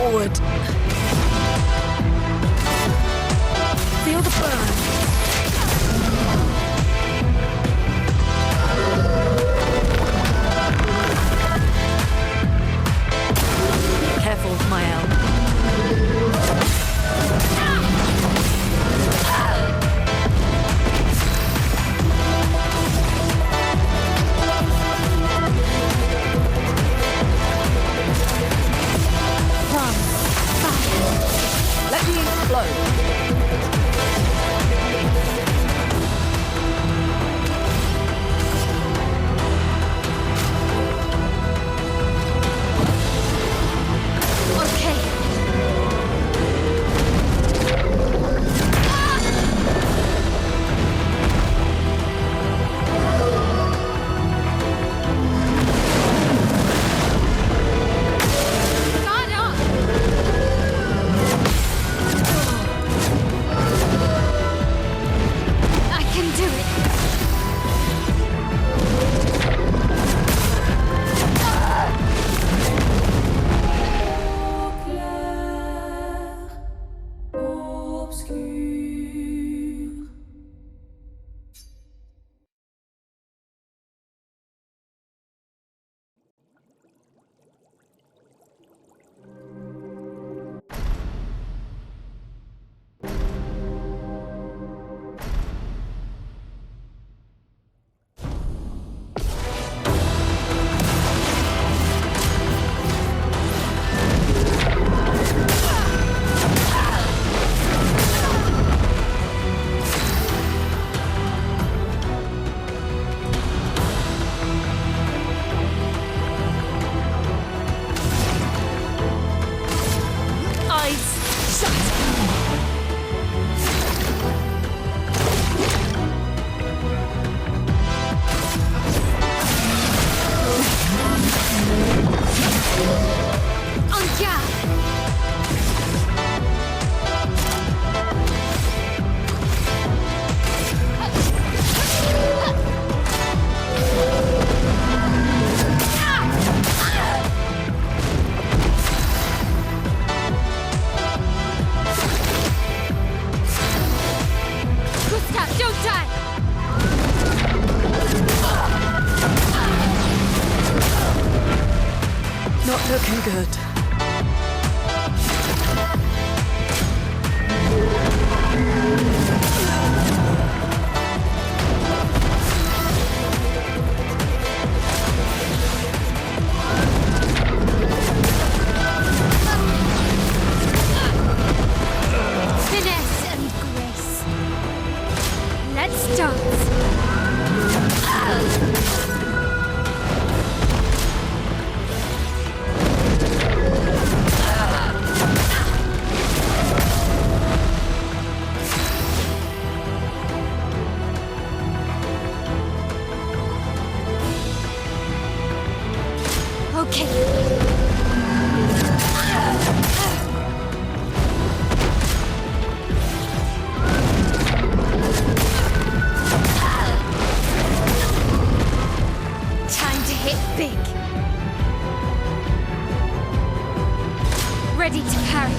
Speaker 3: forward. Feel the burn. Careful, Mael. Let me flow.
Speaker 2: Okay. Got up. I can do it.
Speaker 3: Eyes shut.
Speaker 2: On guard. Gustav, don't die!
Speaker 3: Not looking good.
Speaker 2: Finesse and grace. Let's dance. Okay. Time to hit big. Ready to parry.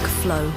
Speaker 3: flow.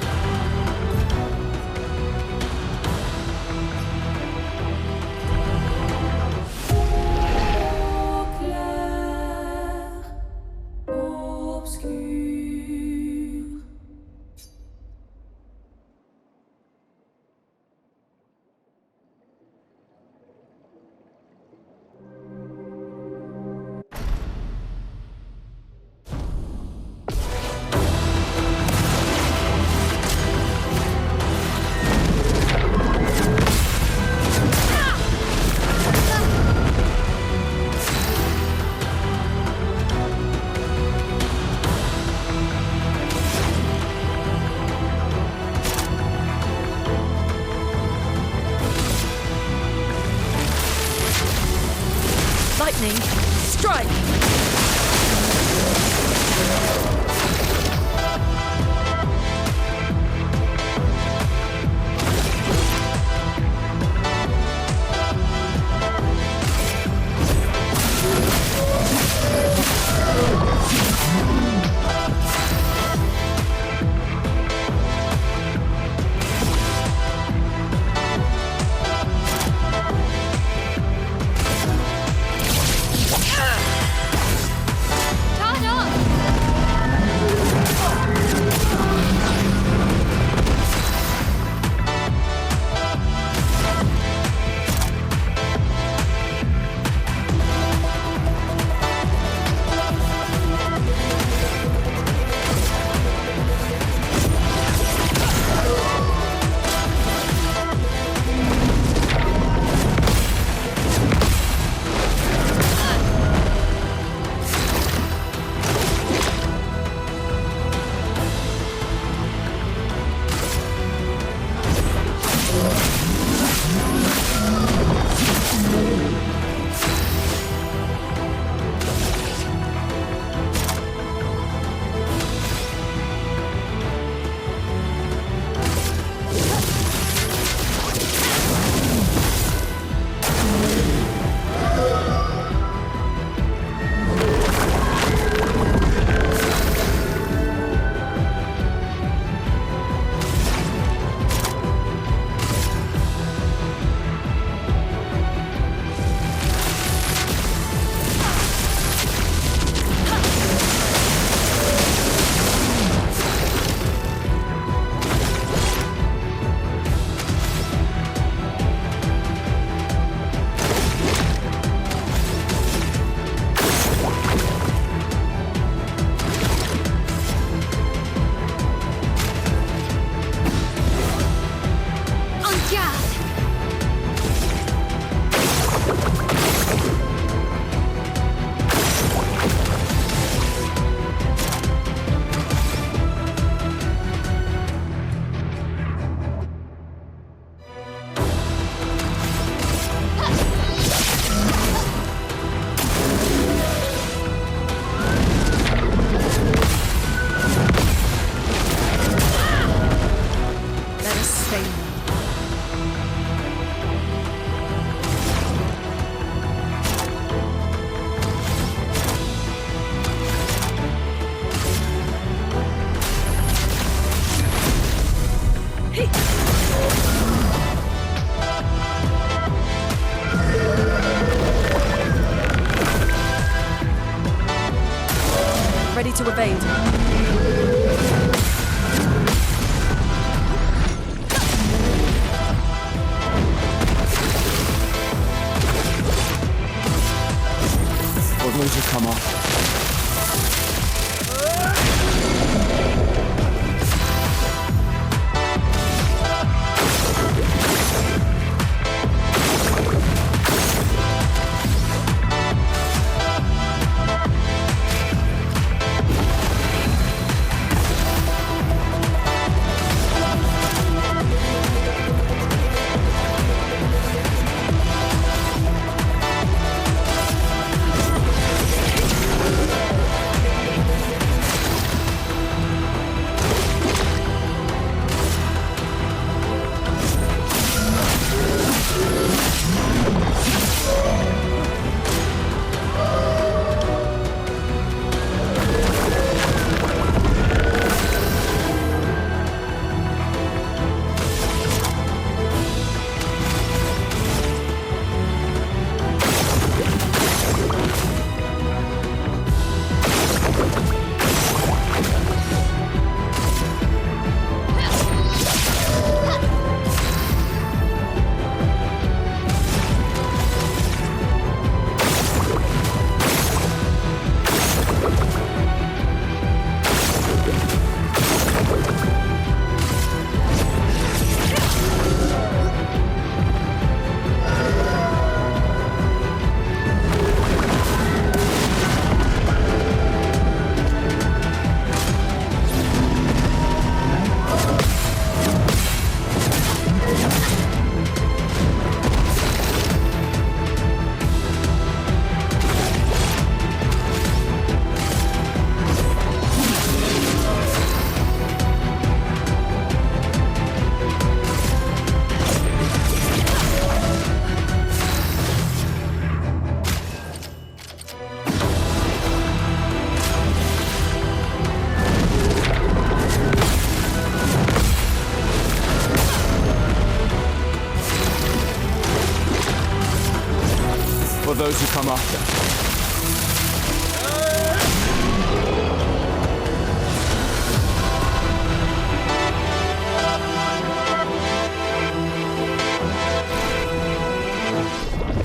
Speaker 1: those who come after.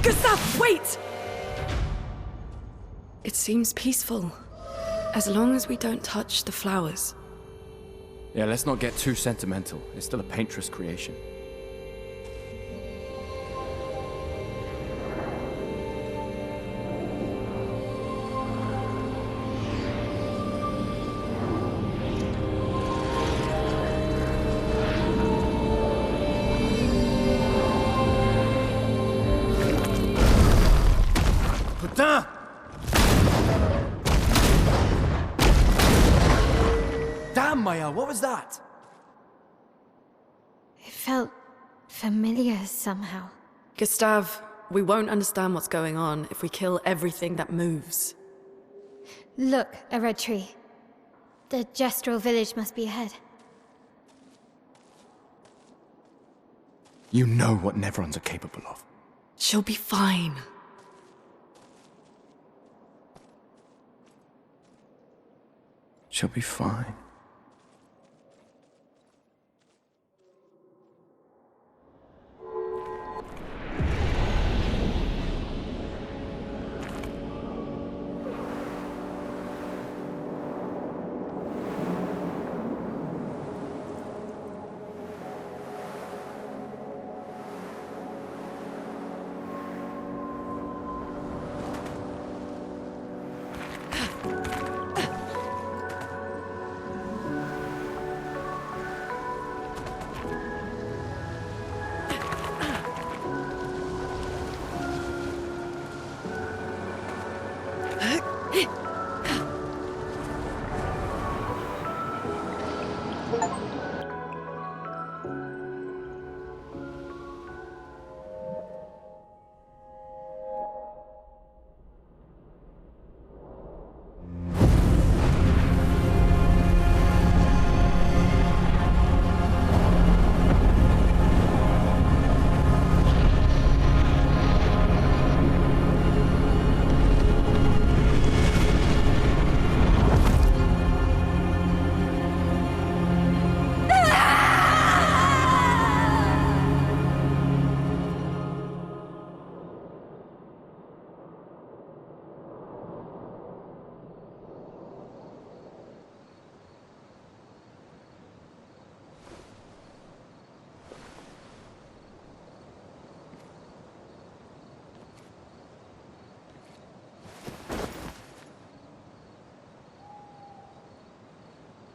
Speaker 3: Gustav, wait! It seems peaceful. As long as we don't touch the flowers.
Speaker 1: Yeah, let's not get too sentimental. It's still a painter's creation. Putain! Damn, Maya, what was that?
Speaker 2: It felt familiar somehow.
Speaker 3: Gustav, we won't understand what's going on if we kill everything that moves.
Speaker 2: Look, a red tree. The Gestrel village must be ahead.
Speaker 1: You know what Nevrons are capable of.
Speaker 3: She'll be fine.
Speaker 1: She'll be fine.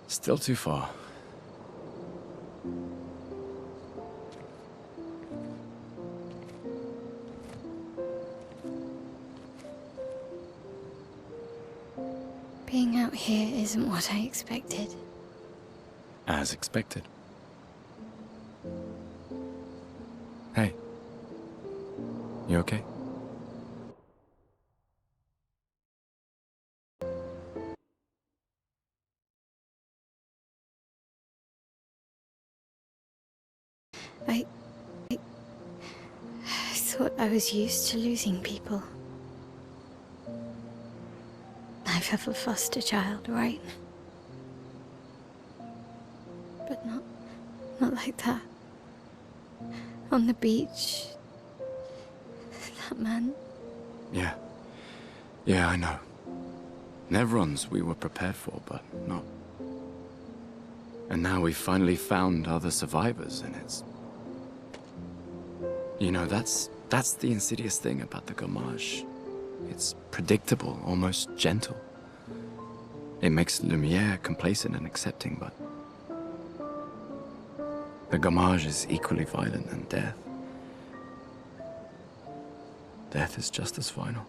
Speaker 1: Still too far.
Speaker 2: Being out here isn't what I expected.
Speaker 1: As expected. Hey. You okay?
Speaker 2: I thought I was used to losing people. I've had a foster child, right? But not like that. On the beach. That man.
Speaker 1: Yeah. Yeah, I know. Nevrons we were prepared for, but not. And now we've finally found other survivors, and it's... You know, that's the insidious thing about the Gamage. It's predictable, almost gentle. It makes Lumiere complacent and accepting, but... the Gamage is equally violent than death. Death is just as final.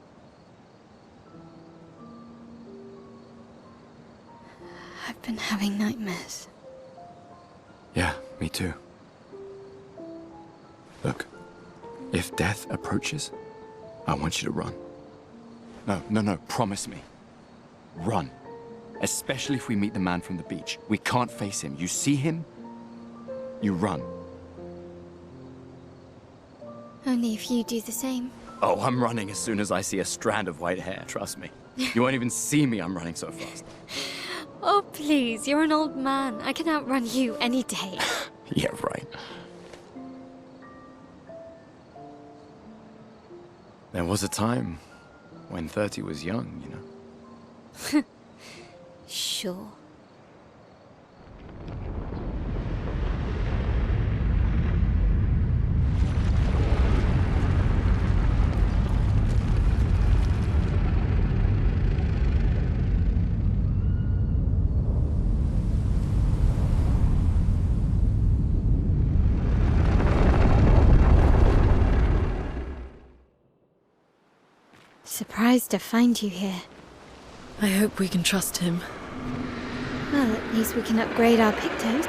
Speaker 2: I've been having nightmares.
Speaker 1: Yeah, me too. Look, if death approaches, I want you to run. No, promise me. Run. Especially if we meet the man from the beach. We can't face him. You see him, you run.
Speaker 2: Only if you do the same.
Speaker 1: Oh, I'm running as soon as I see a strand of white hair, trust me. You won't even see me, I'm running so fast.
Speaker 2: Oh, please, you're an old man. I can outrun you any day.
Speaker 1: Yeah, right. There was a time when 30 was young, you know?
Speaker 2: Sure. Surprised to find you here.
Speaker 3: I hope we can trust him.
Speaker 2: Well, at least we can upgrade our Pictos.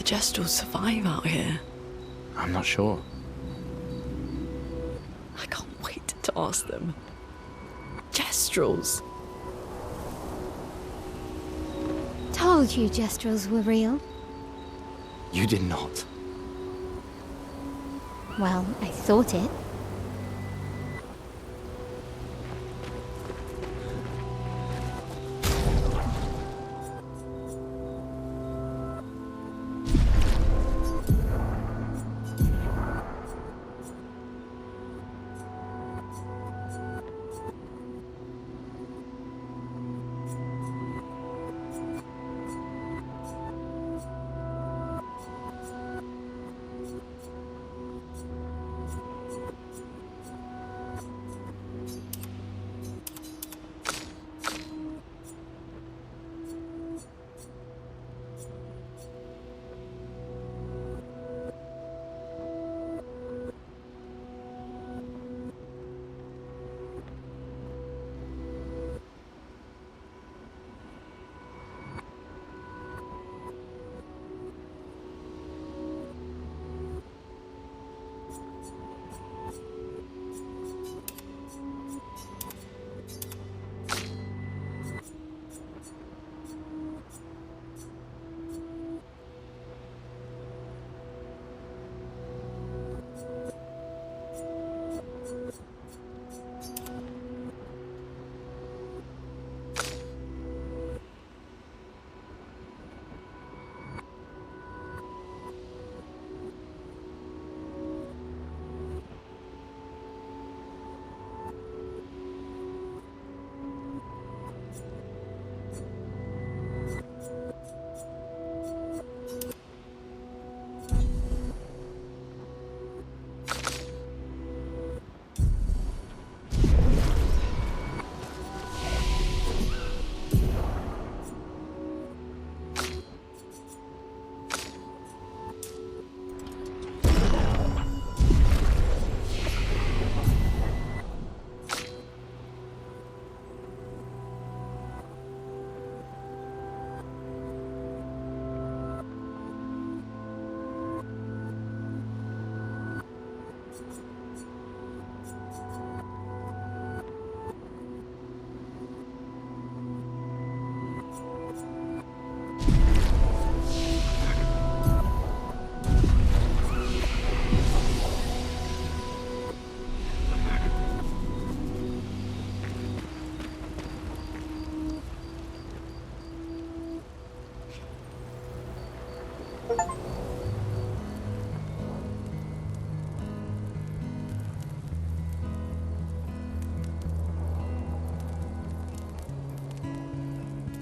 Speaker 3: Gestrels survive out here?
Speaker 1: I'm not sure.
Speaker 3: I can't wait to ask them. Gestrels.
Speaker 2: Told you Gestrels were real.
Speaker 1: You did not.
Speaker 2: Well, I thought it.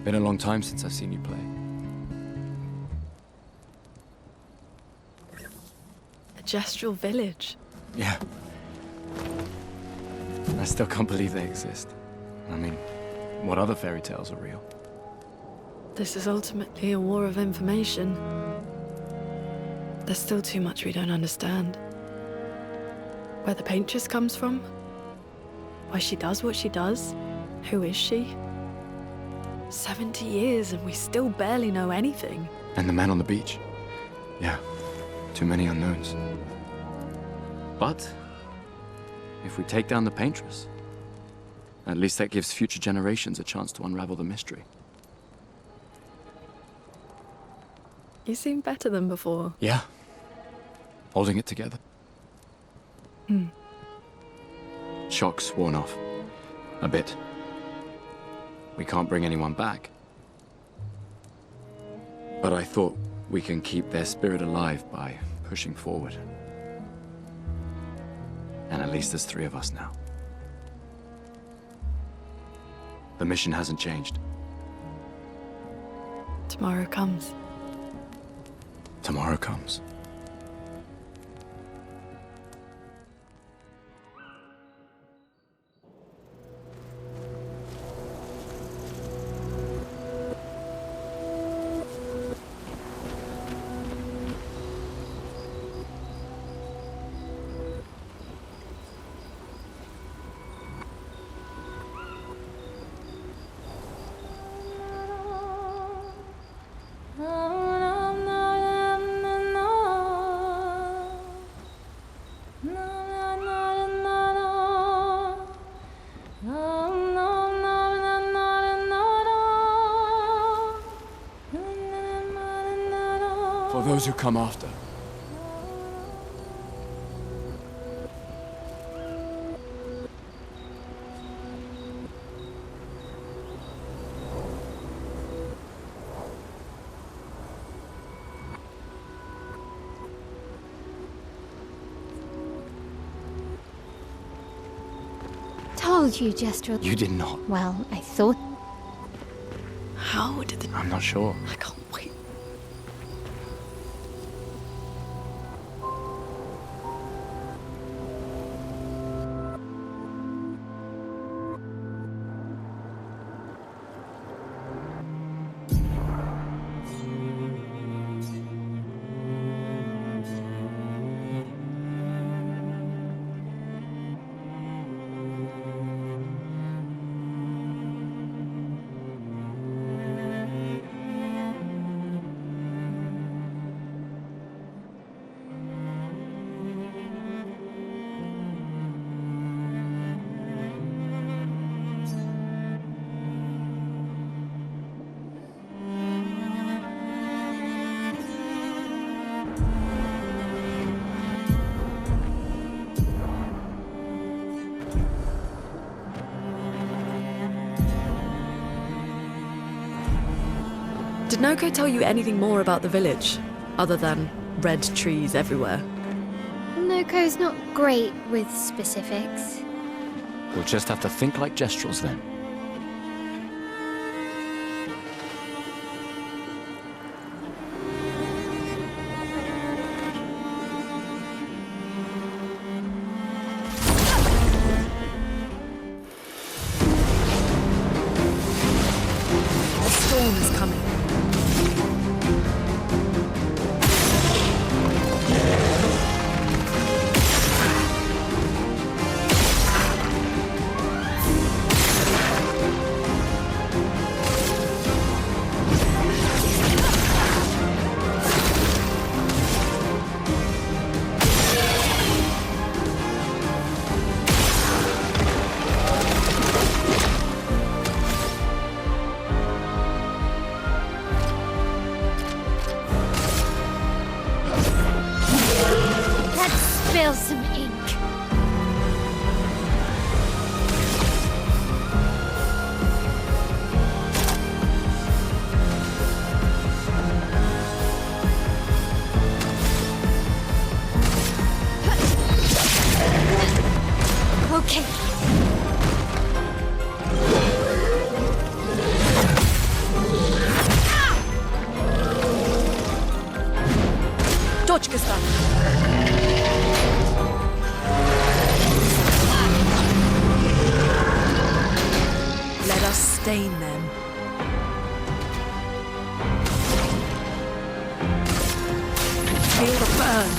Speaker 1: Been a long time since I've seen you play.
Speaker 3: A Gestral village.
Speaker 1: Yeah. I still can't believe they exist. I mean, what other fairy tales are real?
Speaker 3: This is ultimately a war of information. There's still too much we don't understand. Where the paintress comes from? Why she does what she does? Who is she? 70 years and we still barely know anything.
Speaker 1: And the man on the beach. Yeah, too many unknowns. But if we take down the paintress, at least that gives future generations a chance to unravel the mystery.
Speaker 3: You seem better than before.
Speaker 1: Yeah. Holding it together. Shock's worn off. A bit. We can't bring anyone back. But I thought we can keep their spirit alive by pushing forward. And at least there's 3 of us now. The mission hasn't changed.
Speaker 3: Tomorrow comes.
Speaker 1: Tomorrow comes. those who come after.
Speaker 2: Told you, Jester.
Speaker 1: You did not.
Speaker 2: Well, I thought.
Speaker 3: How did the...
Speaker 1: I'm not sure.
Speaker 3: I can't wait. Did Noko tell you anything more about the village, other than red trees everywhere?
Speaker 2: Noko's not great with specifics.
Speaker 1: We'll just have to think like Gestrels then.
Speaker 3: A storm is coming.
Speaker 2: Let's spill some ink. Okay.
Speaker 3: Dodgkistan! Let us stain them. Feel the burn.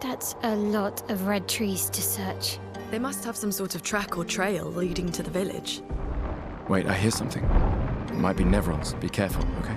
Speaker 2: That's a lot of red trees to search.
Speaker 3: They must have some sort of track or trail leading to the village.
Speaker 1: Wait, I hear something. It might be Nevrons. Be careful, okay?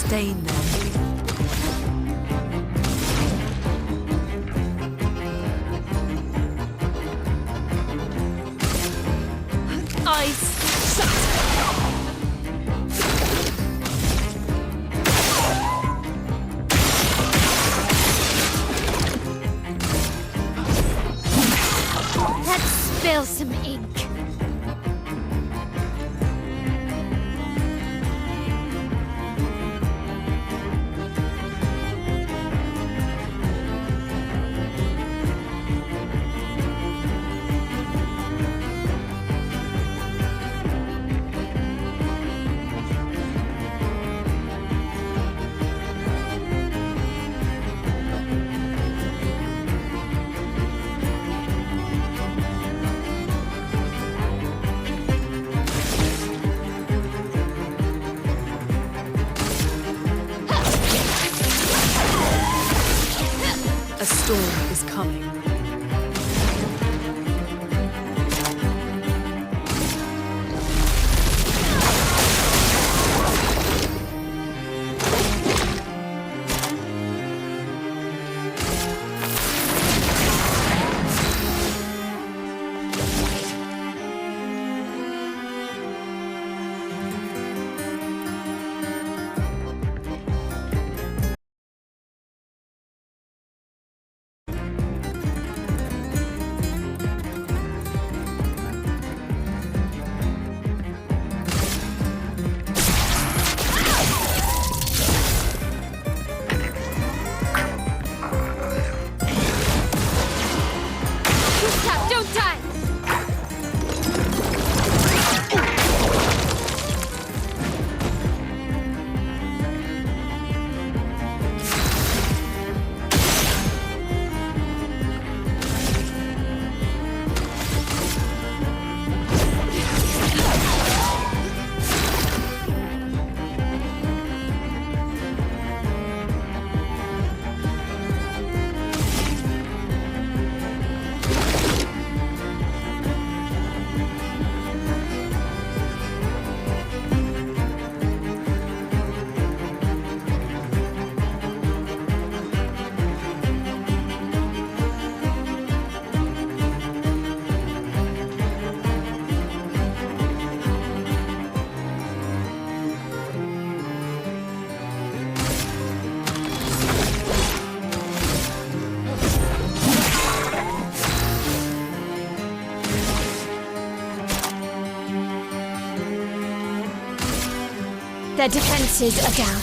Speaker 3: stain there.
Speaker 2: Ice shut. Let's spill some ink.
Speaker 3: A storm is coming.
Speaker 2: Gustav, don't die! Their defenses are down.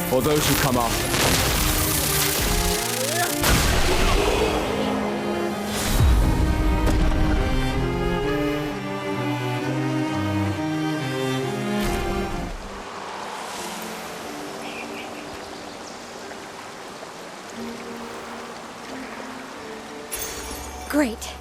Speaker 1: For those who come after.
Speaker 2: Great.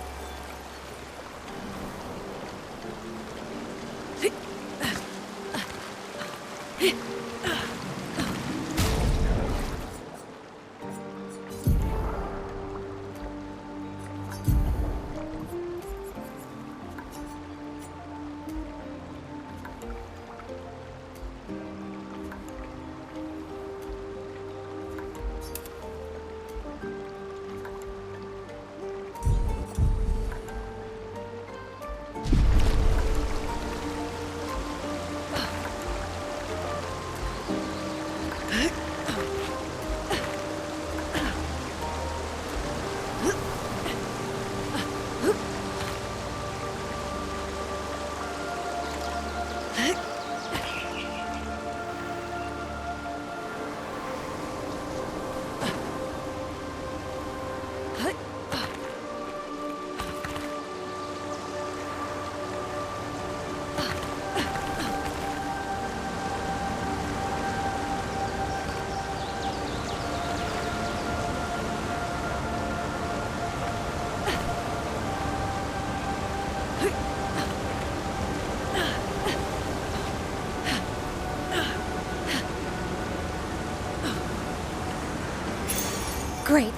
Speaker 2: Great.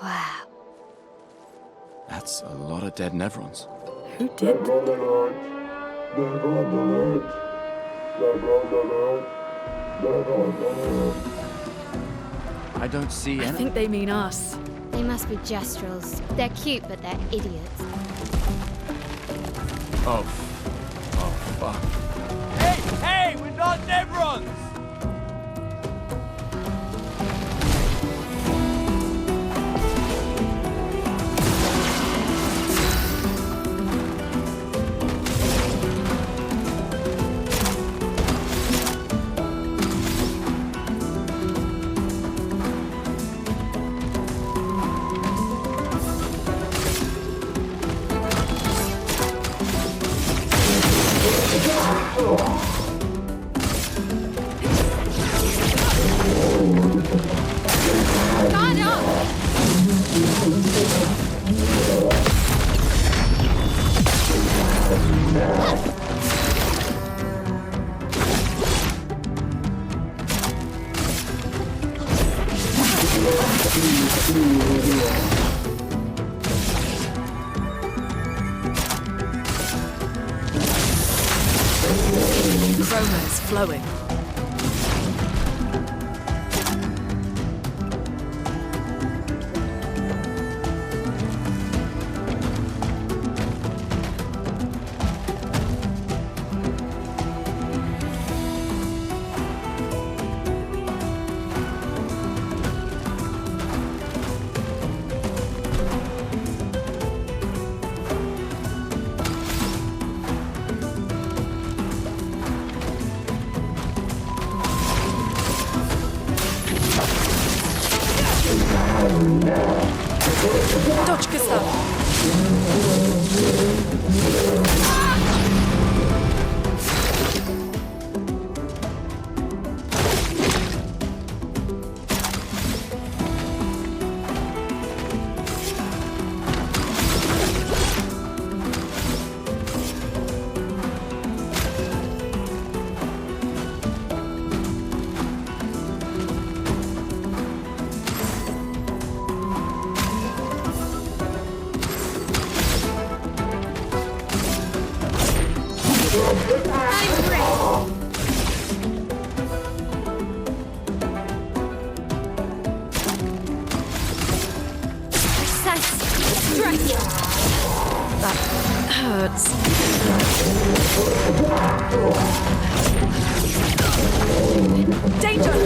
Speaker 2: Wow.
Speaker 1: That's a lot of dead Nevrons.
Speaker 3: Who did?
Speaker 1: I don't see
Speaker 3: I
Speaker 1: any.
Speaker 3: think they mean us.
Speaker 2: They must be Gestrels. They're cute, but they're idiots.
Speaker 1: Oh. Oh, fuck.
Speaker 6: Hey, we're not Nevrons!
Speaker 2: Guard up!
Speaker 3: Chroma is flowing.
Speaker 2: I'm ready. Precise strike.
Speaker 3: That hurts. Danger!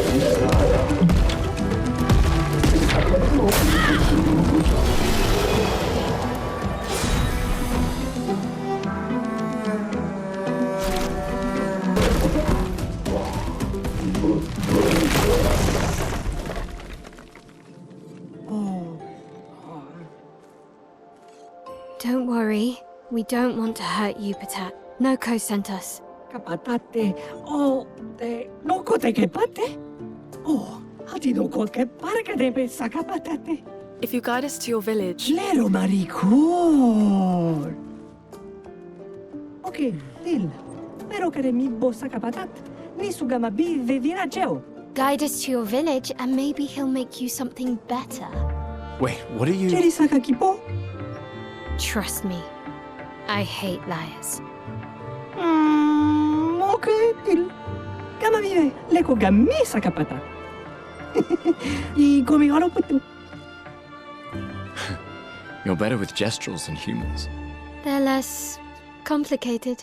Speaker 2: Don't worry. We don't want to hurt you, Patat. Noko sent us.
Speaker 7: Kapatate, o te noko te ke pate? O, hati noko ke parka de pe sakapatate.
Speaker 3: If you guide us to your village,
Speaker 7: Lero maricor. Okay, dil. Pero kare mi bo sakapatat. Ni sugama bi ve virageo.
Speaker 2: Guide us to your village and maybe he'll make you something better.
Speaker 1: Wait, what are you...
Speaker 7: Cheri sakakipo?
Speaker 2: Trust me. I hate liars.
Speaker 7: Okay, dil. Kama vive, leko gami sakapatat. I gomi haro putu.
Speaker 1: You're better with gestrels than humans.
Speaker 2: They're less complicated.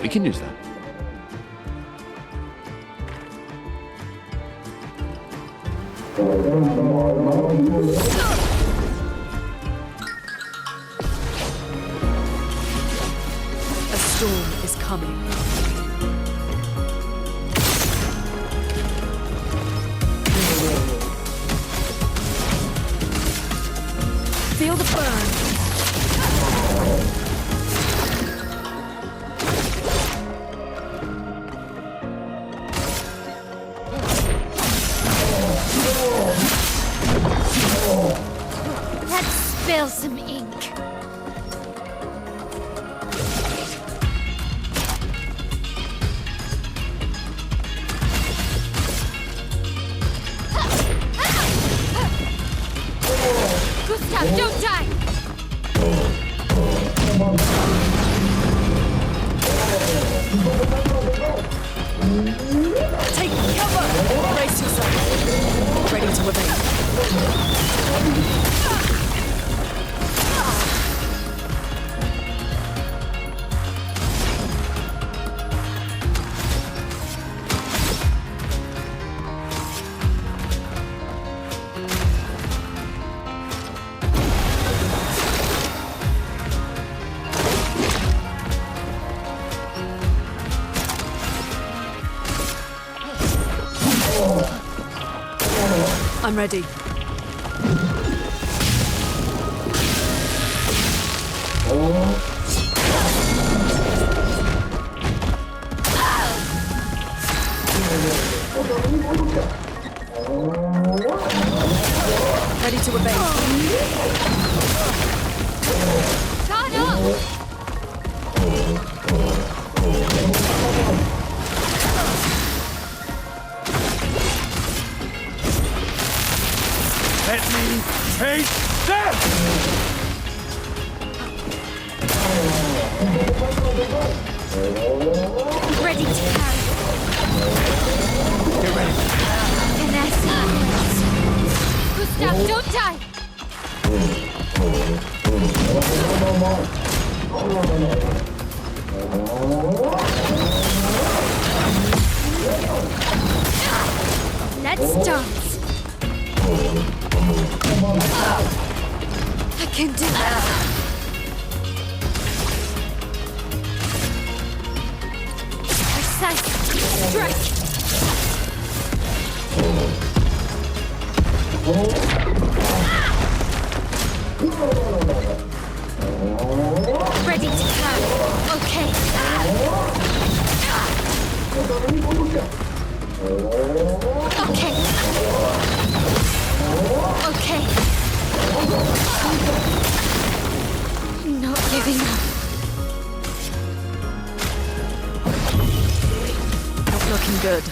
Speaker 1: We can use that.
Speaker 3: a storm is coming. Feel the burn.
Speaker 2: Let's spill some ink. Gustav, don't die!
Speaker 3: Take cover! Brace yourself. Ready to evade. ready. Ready to obey.
Speaker 2: Guard up!
Speaker 6: Let me take them!
Speaker 2: Ready to carry.
Speaker 6: Get ready.
Speaker 2: Vanessa. Gustav, don't die! Let's dance. I can do that. Precise strike. Ready to carry. Okay. Okay. Okay. Not giving up.
Speaker 3: Not looking good.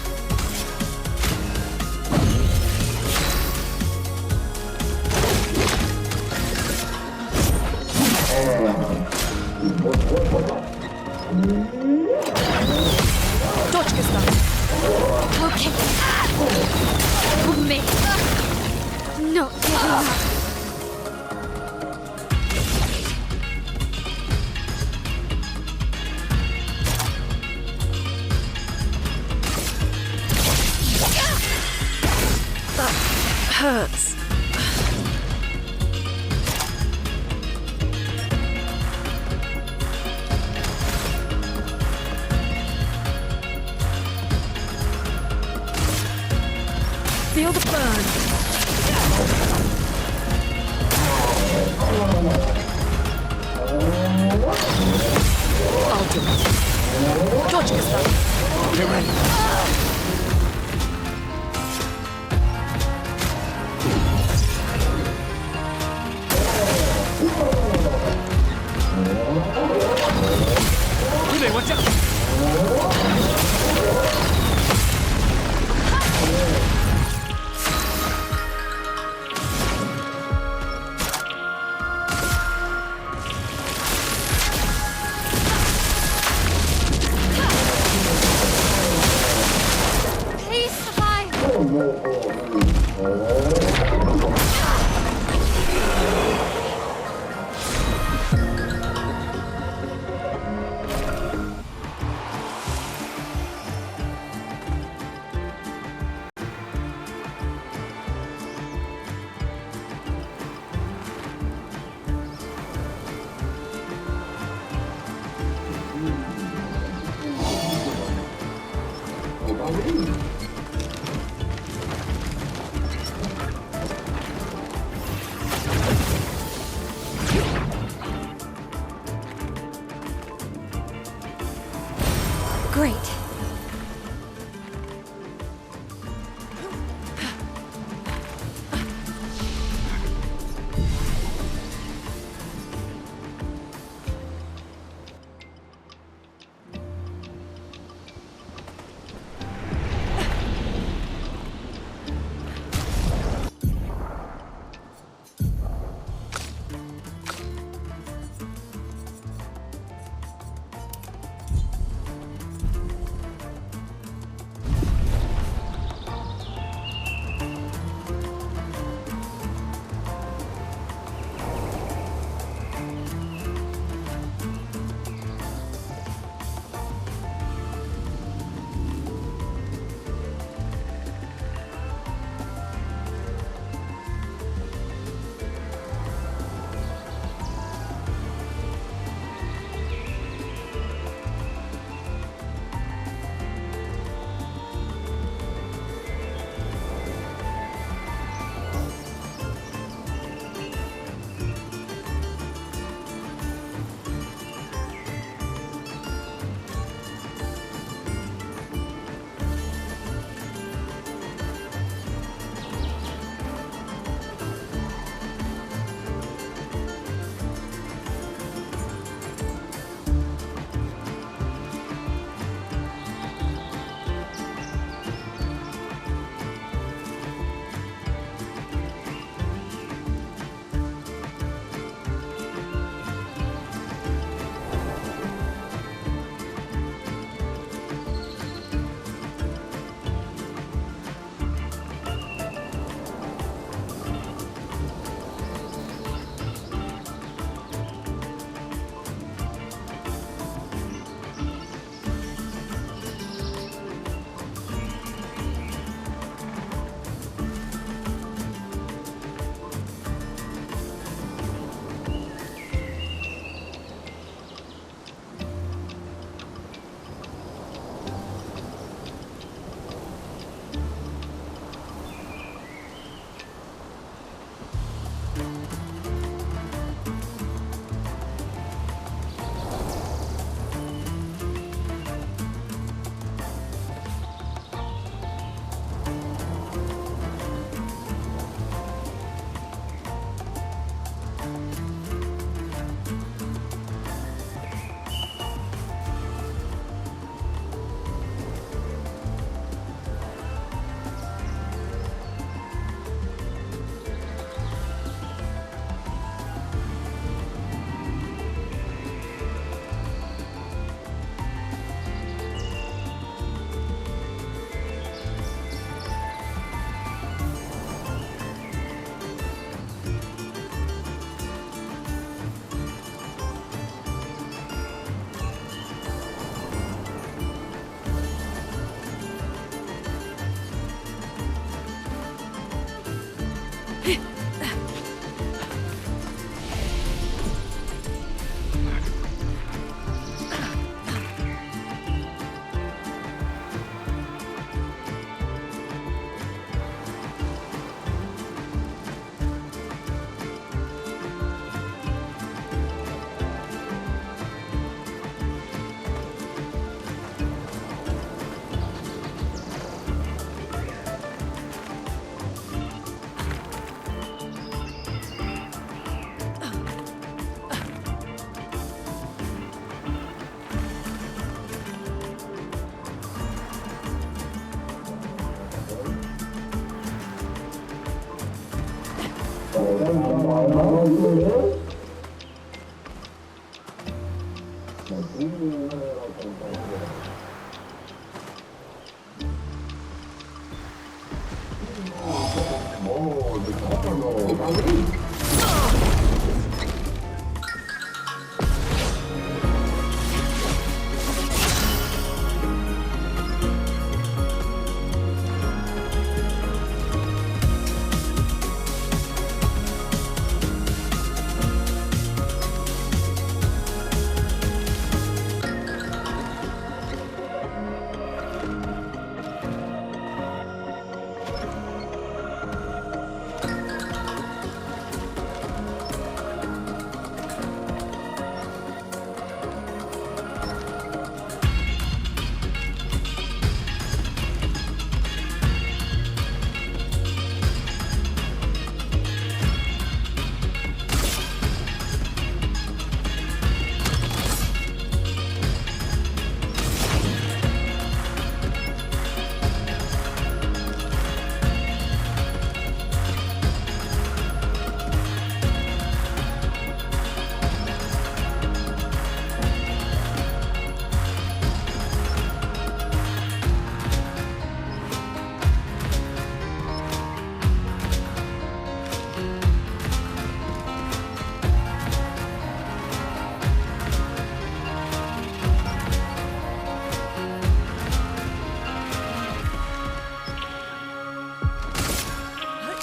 Speaker 3: Dodge, Gustav.
Speaker 2: Okay. For me. Not giving up.
Speaker 3: Hurts. Feel the burn.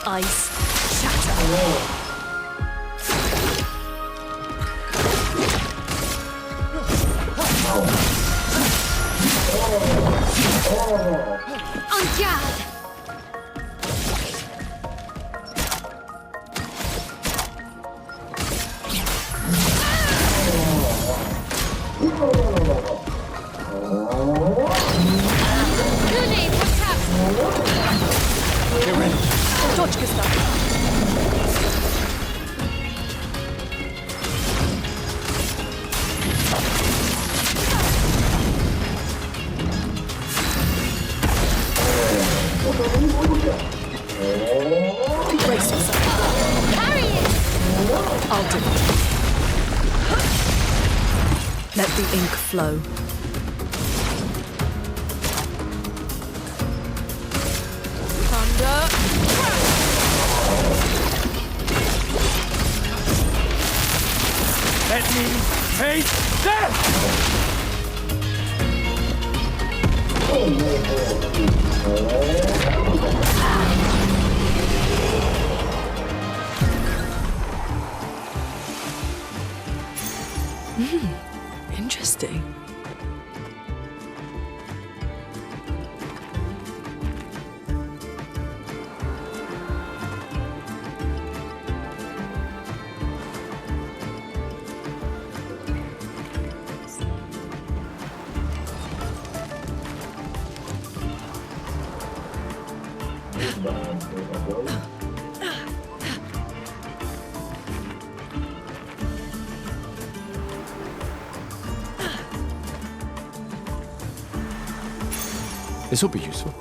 Speaker 8: Ice shatter.
Speaker 2: On guard! Gune, what's up?
Speaker 6: Get ready.
Speaker 8: Dodge, Gustav. Brace yourself.
Speaker 2: Carry it!
Speaker 8: I'll do it. Let the ink flow. Thunder.
Speaker 6: Let me taste death!
Speaker 3: Interesting.
Speaker 1: This will be useful.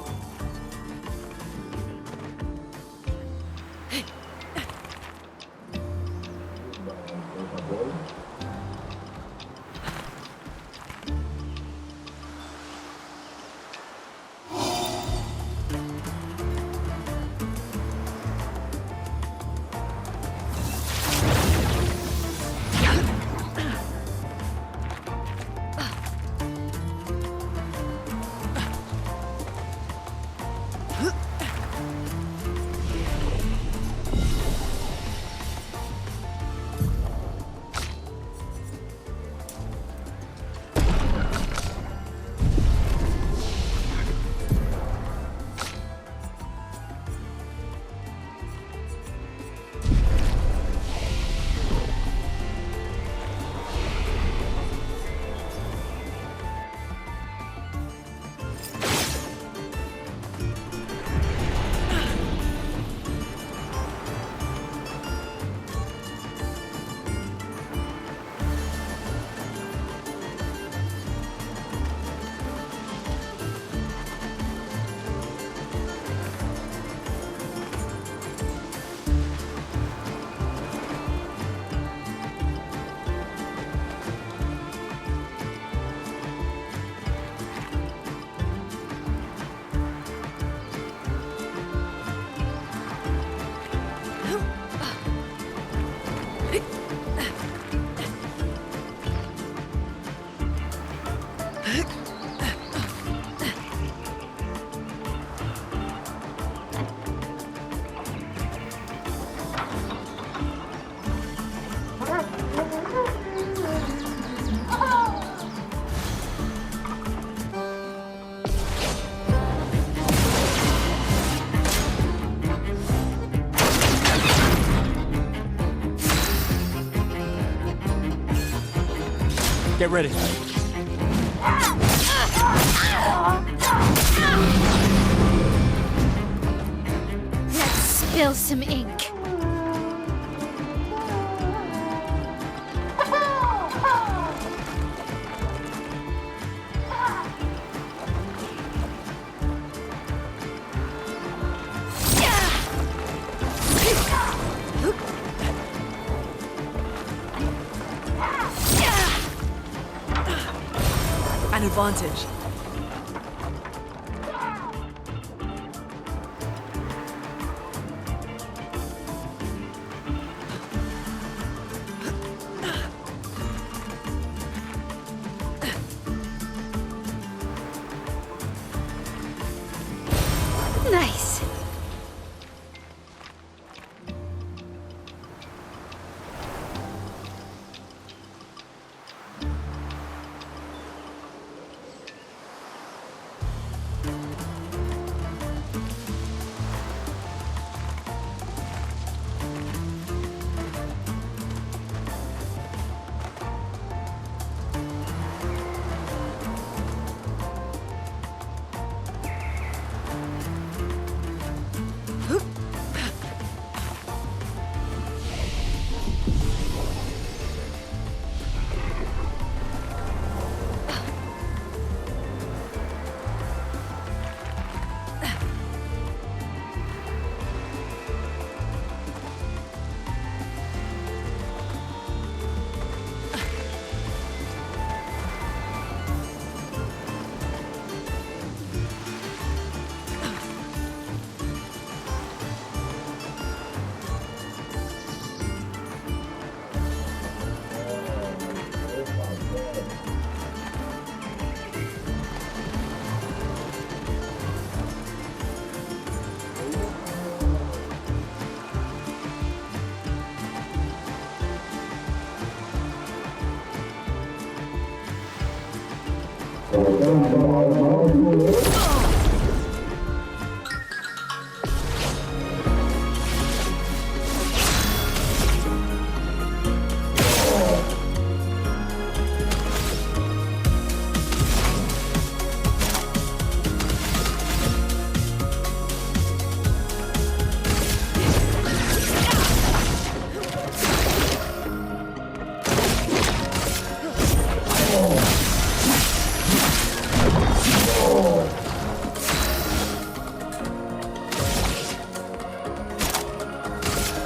Speaker 6: Get ready.
Speaker 2: Let's spill some ink.
Speaker 8: An advantage.
Speaker 2: Nice.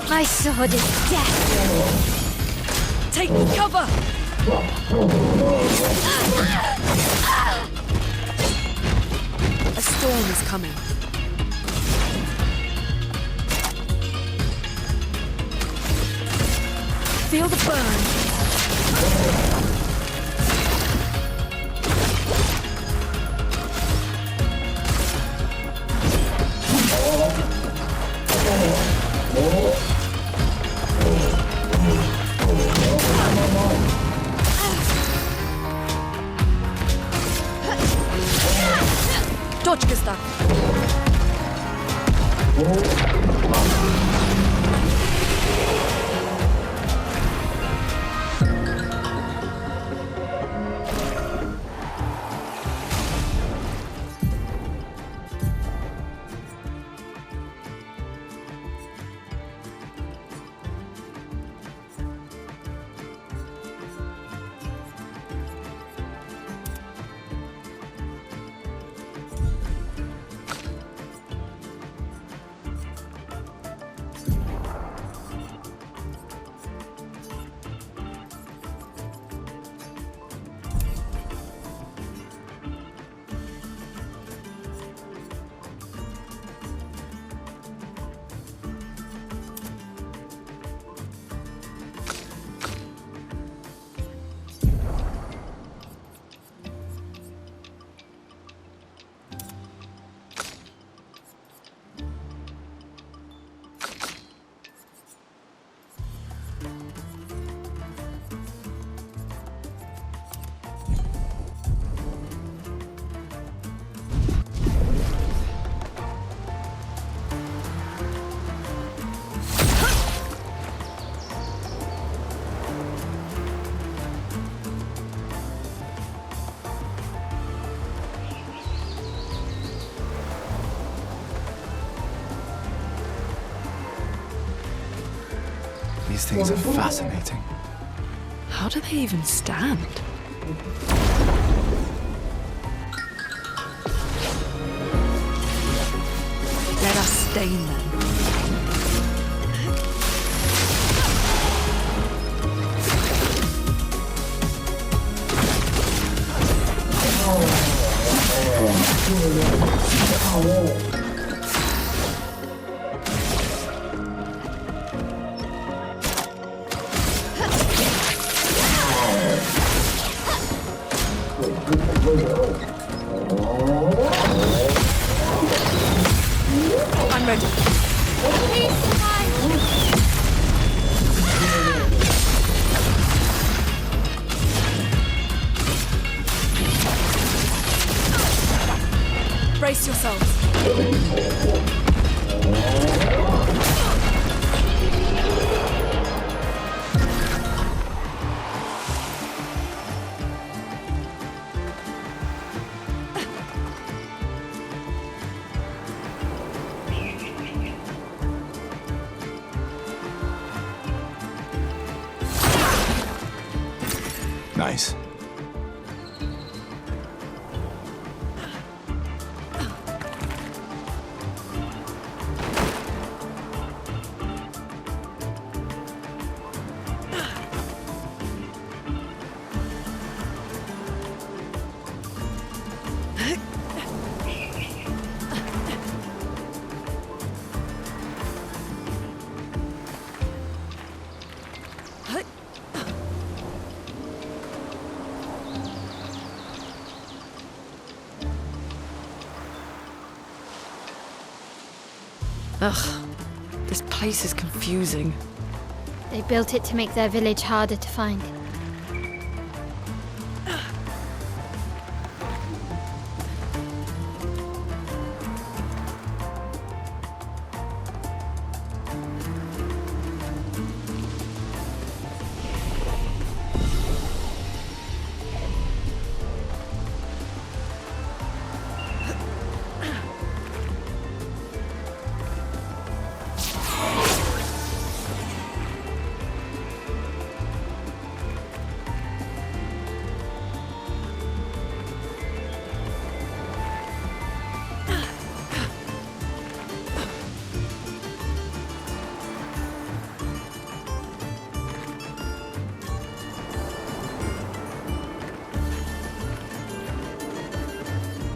Speaker 2: My sword is death.
Speaker 8: Take cover! A storm is coming. Feel the burn. Точка ста.
Speaker 1: These things are fascinating.
Speaker 3: How do they even stand? Let us stain them. I'm ready. Brace yourselves.
Speaker 1: Nice.
Speaker 3: Ugh, this place is confusing.
Speaker 2: They built it to make their village harder to find.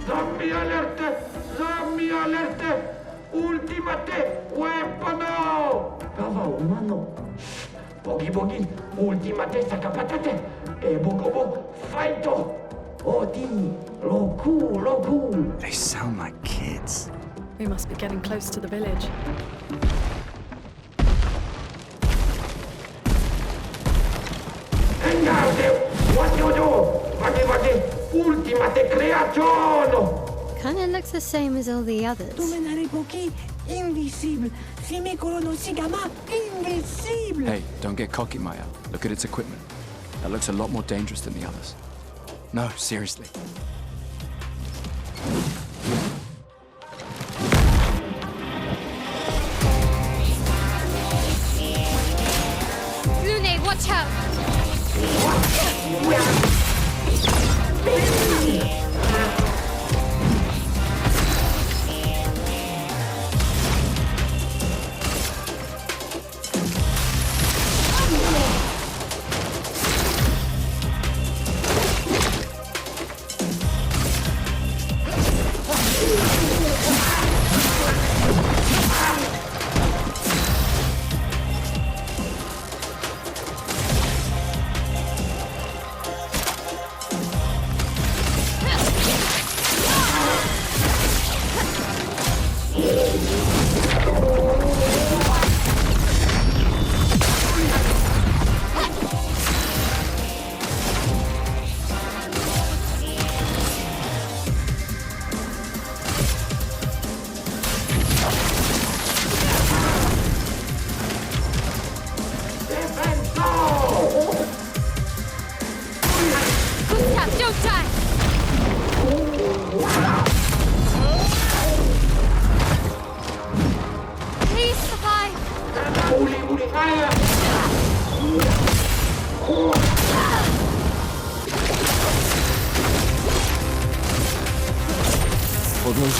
Speaker 6: Zombie alerte! Zombie alerte! Ultimate weapono! Kawa umano. Bogi bogi, ultimate sakapatate. E bogobo, fighto. Odini, loku, loku.
Speaker 1: They sound like kids.
Speaker 3: We must be getting close to the village.
Speaker 6: Engage! What you do? Vati, ultimate creaciono!
Speaker 2: Kinda looks the same as all the others.
Speaker 7: Dominare pochi invisible. Simicolo no si chiama invisible.
Speaker 1: Hey, don't get cocky, Maya. Look at its equipment. That looks a lot more dangerous than the others. No, seriously.
Speaker 2: Lune, watch out!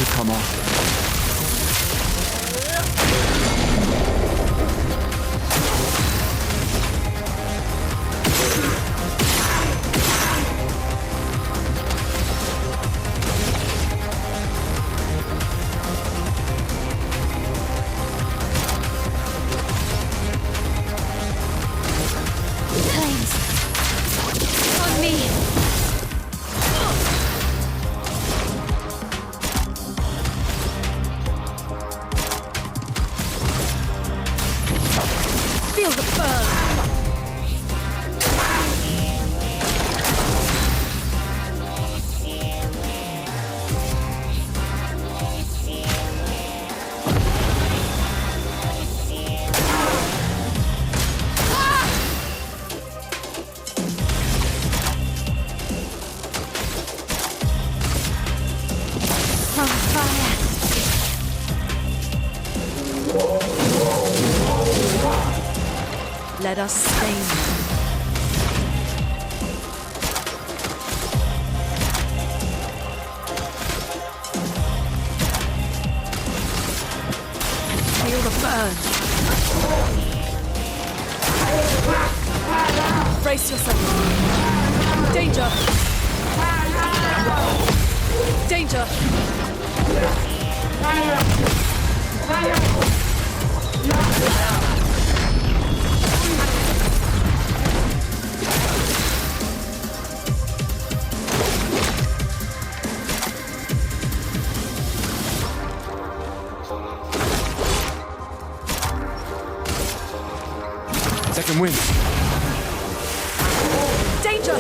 Speaker 1: will come after.
Speaker 2: Flames. On me.
Speaker 8: Feel the burn.
Speaker 2: On fire.
Speaker 8: Let us stain them. Feel the burn. Brace yourself. Danger. Danger.
Speaker 1: Second wind.
Speaker 8: Danger.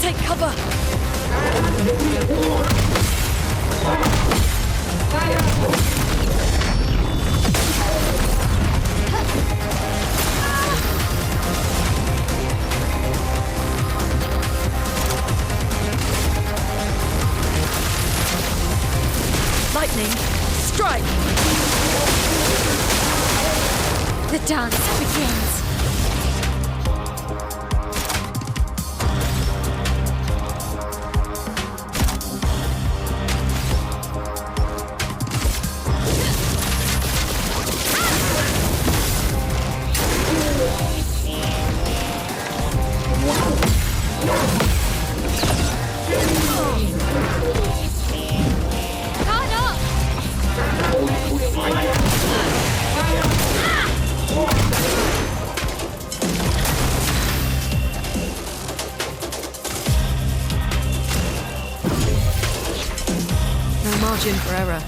Speaker 8: Take cover. Lightning, strike.
Speaker 2: The dance begins. Caught up!
Speaker 8: No margin for error.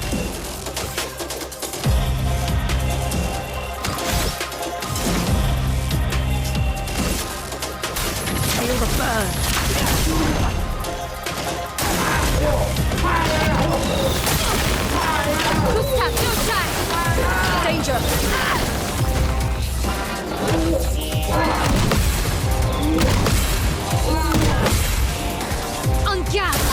Speaker 8: Feel the burn.
Speaker 2: Gustav, your turn!
Speaker 8: Danger.
Speaker 2: En garde!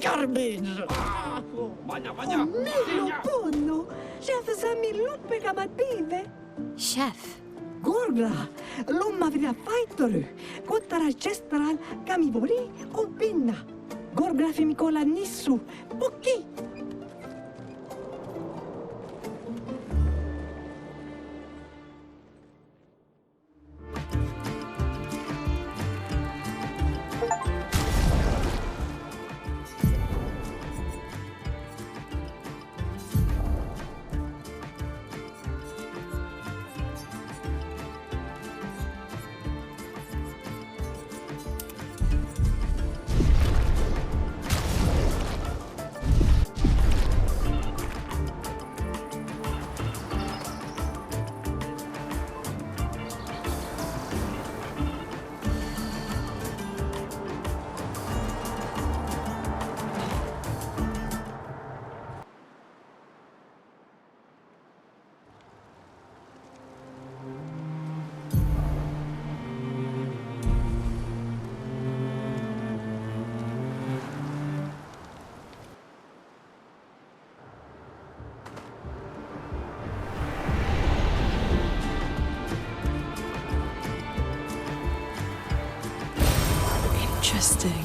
Speaker 7: Garbage! Mio buono! Chef Samiluppe Kamative!
Speaker 2: Chef.
Speaker 7: Gorgla! Lomma vria faitoru! Kottara chestral kamivori o pinna! Gorgla femikola nissu! Pokki!
Speaker 3: Interesting.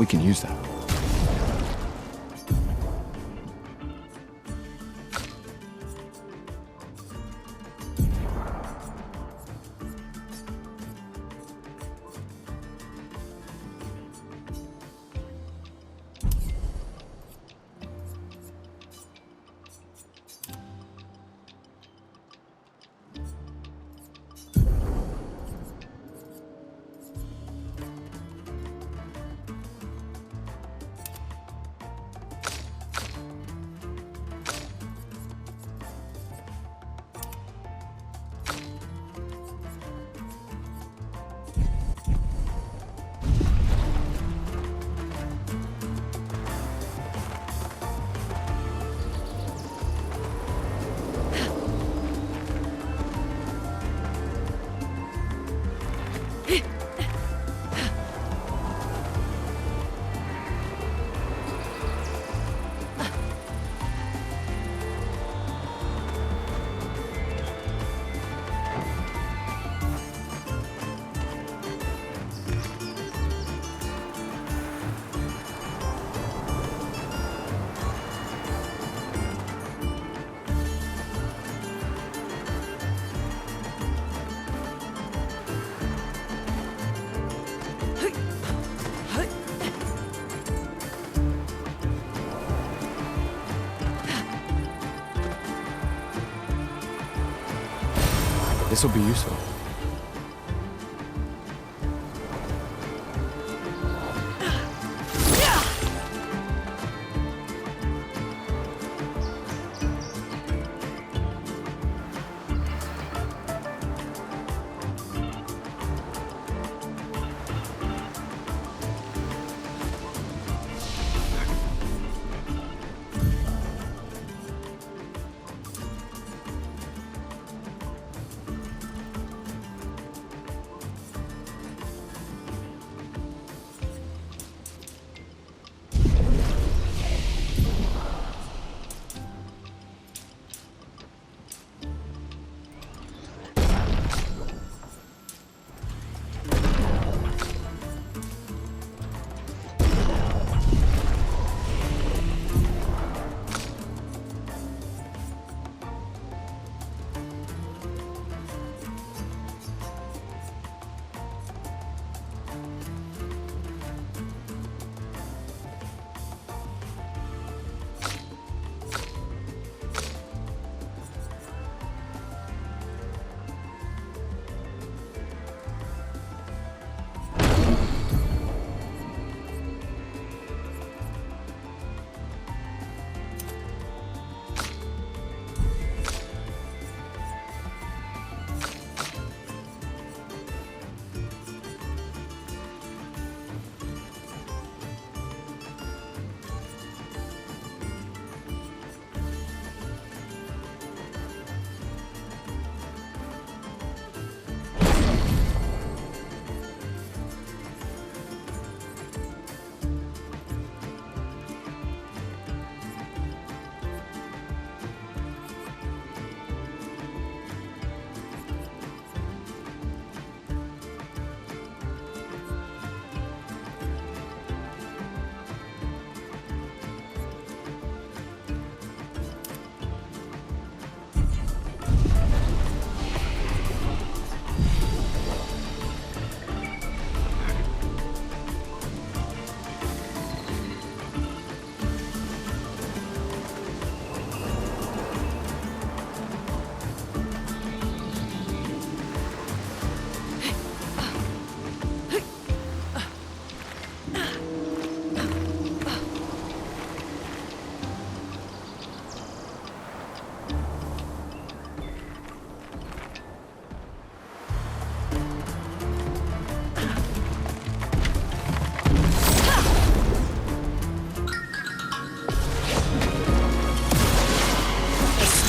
Speaker 1: We can use that. This will be useful.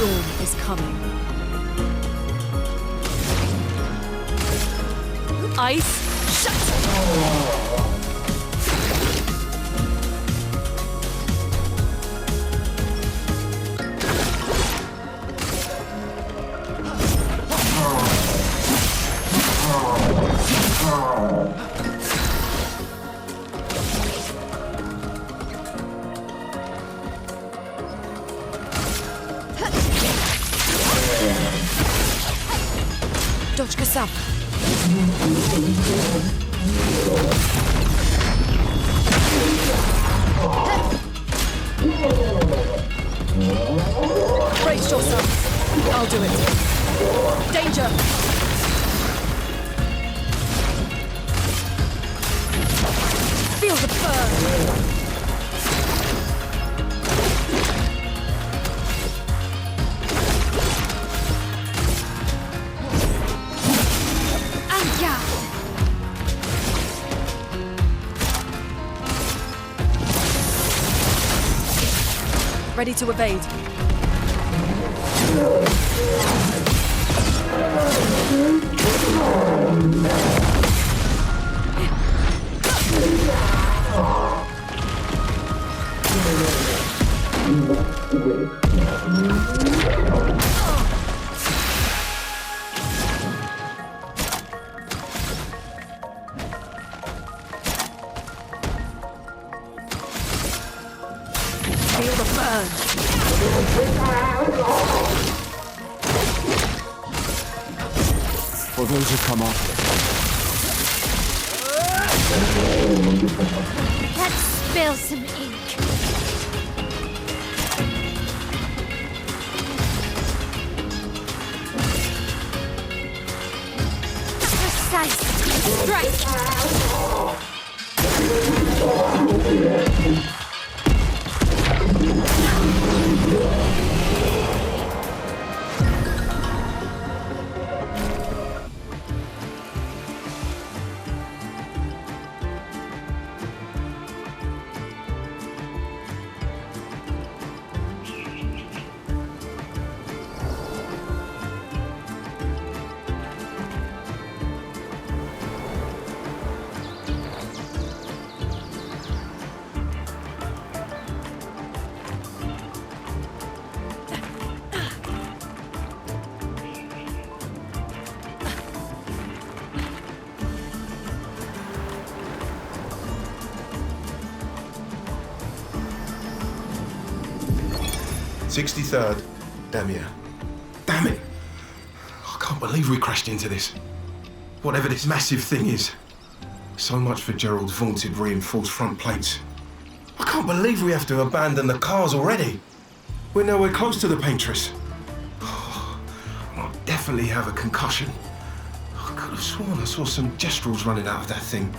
Speaker 8: storm is coming. Ice Dodge Kasap. Brace yourself. I'll do it. Danger! Feel the burn! Ready to evade. Feel the burn.
Speaker 1: For those who come after.
Speaker 2: Let's spill some ink. Precise strike.
Speaker 9: "63rd, Damia." Damn it! I can't believe we crashed into this. Whatever this massive thing is. So much for Gerald's vaunted reinforced front plates. I can't believe we have to abandon the cars already. We're nowhere close to the Paintress. I'll definitely have a concussion. I could have sworn I saw some gestrels running out of that thing.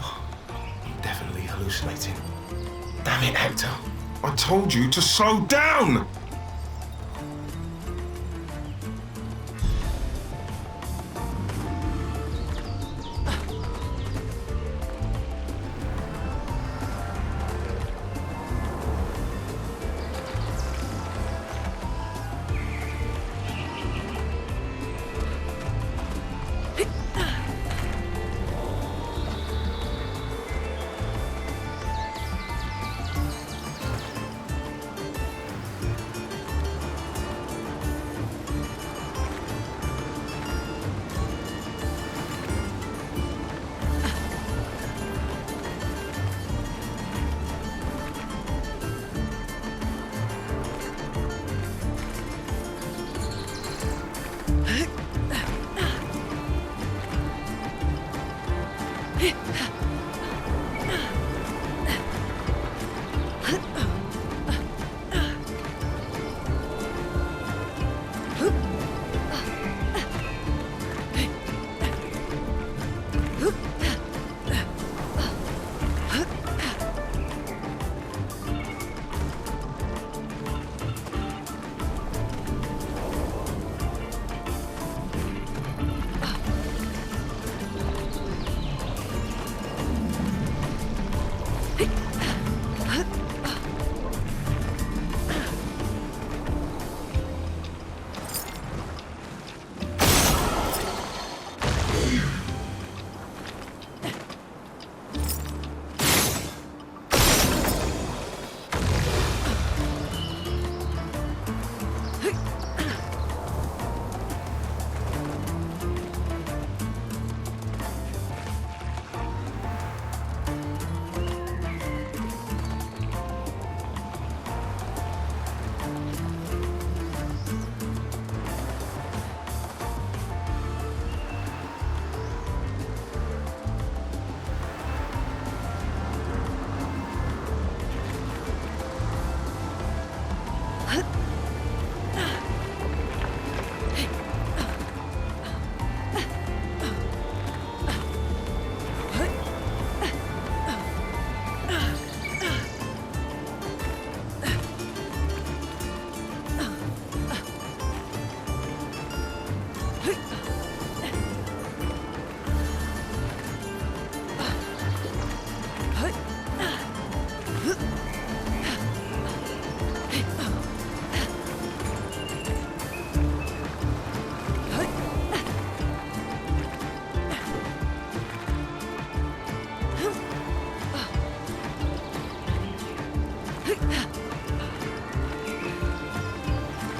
Speaker 9: I'm definitely hallucinating. Damn it, Hector. I told you to slow down!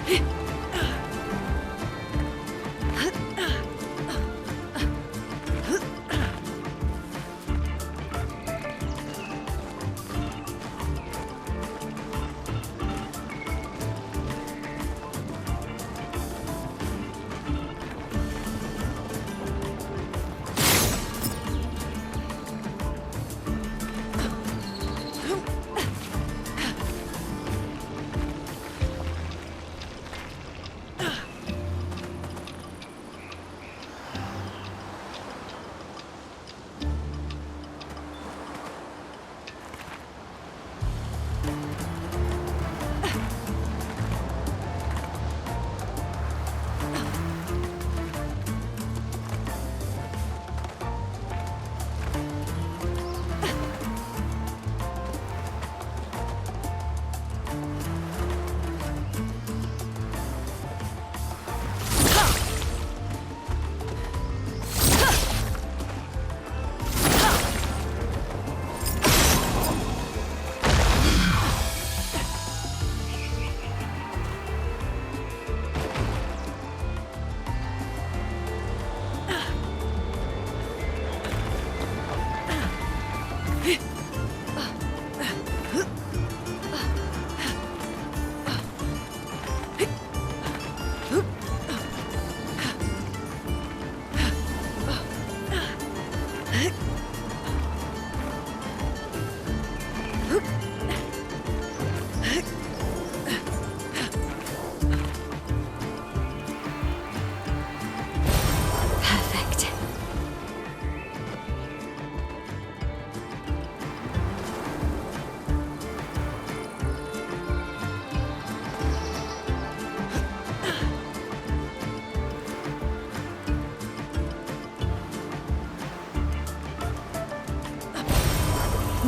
Speaker 2: Perfect.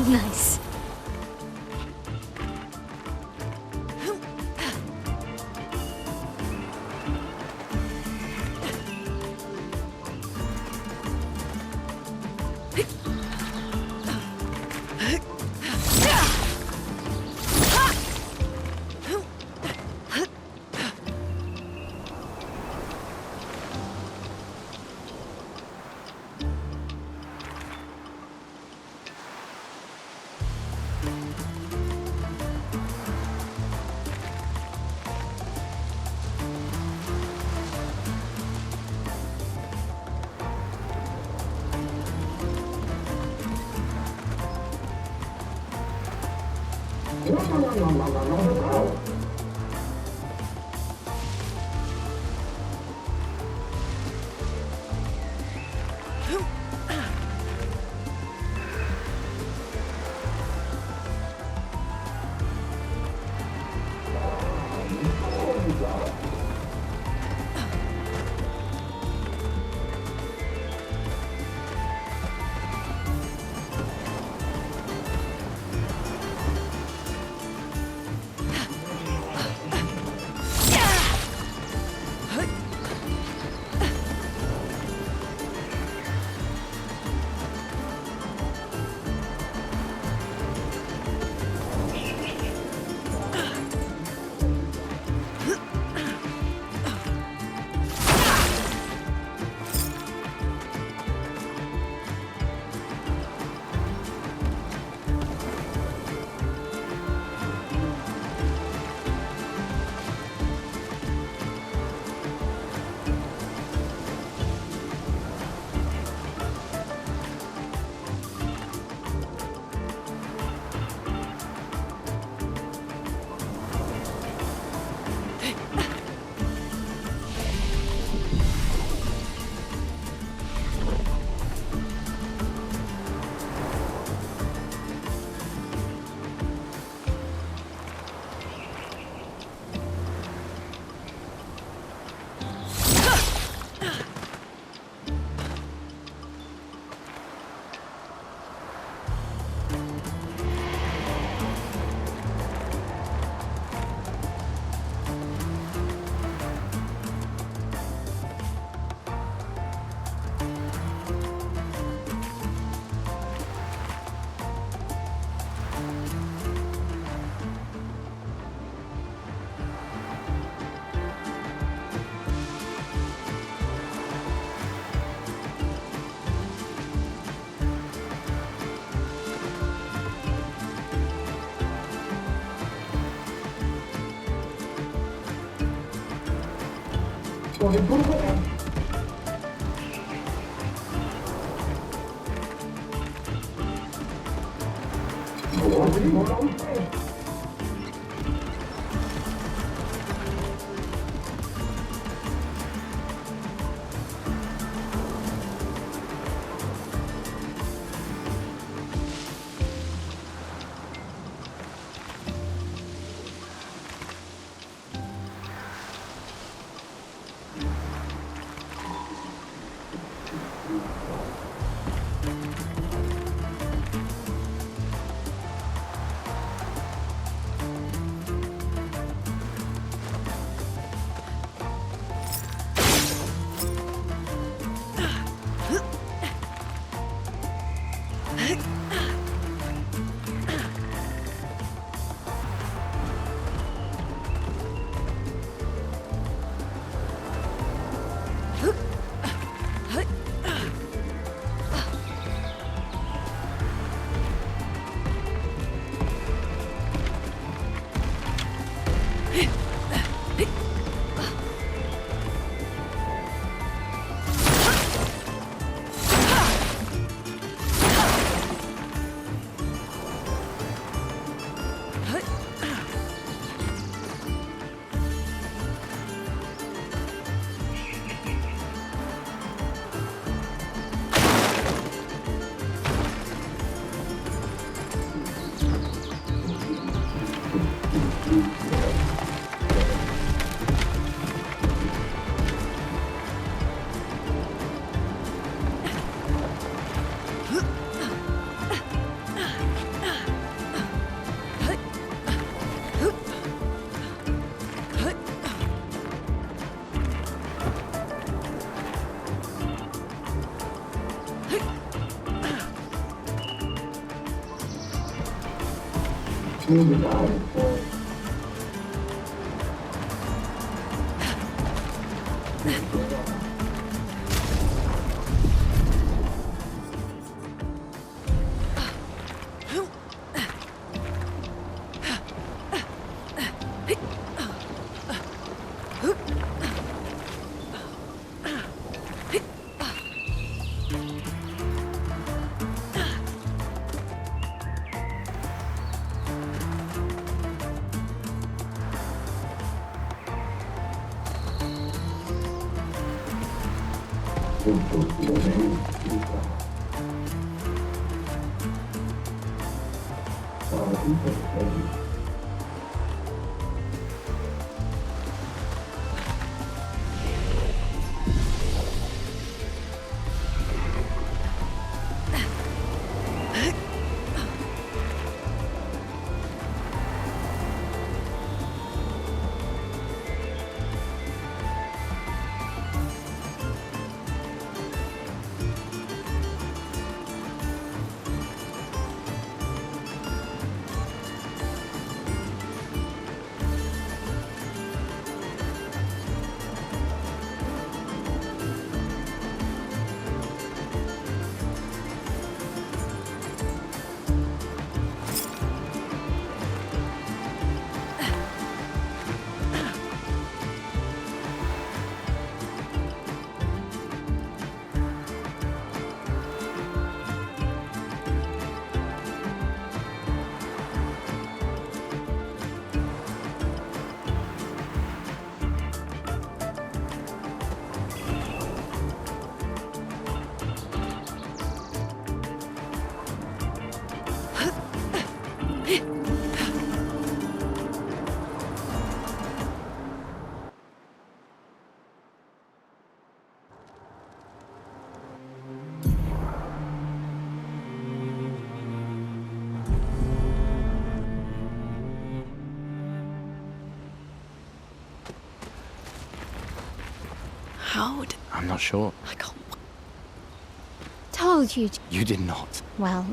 Speaker 2: Nice.
Speaker 3: How did...
Speaker 1: I'm not sure.
Speaker 3: I can't...
Speaker 2: Told you.
Speaker 1: You did not.
Speaker 2: Well,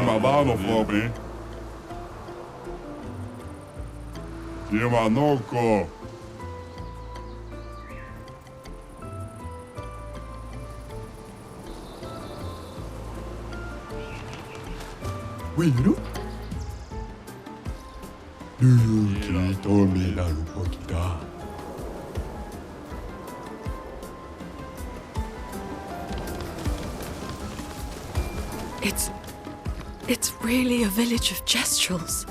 Speaker 10: ma vanno fuori. Ma nocco.
Speaker 1: Wiru? Yuki tomi la lupokita.
Speaker 3: It's really a village of Jestrels.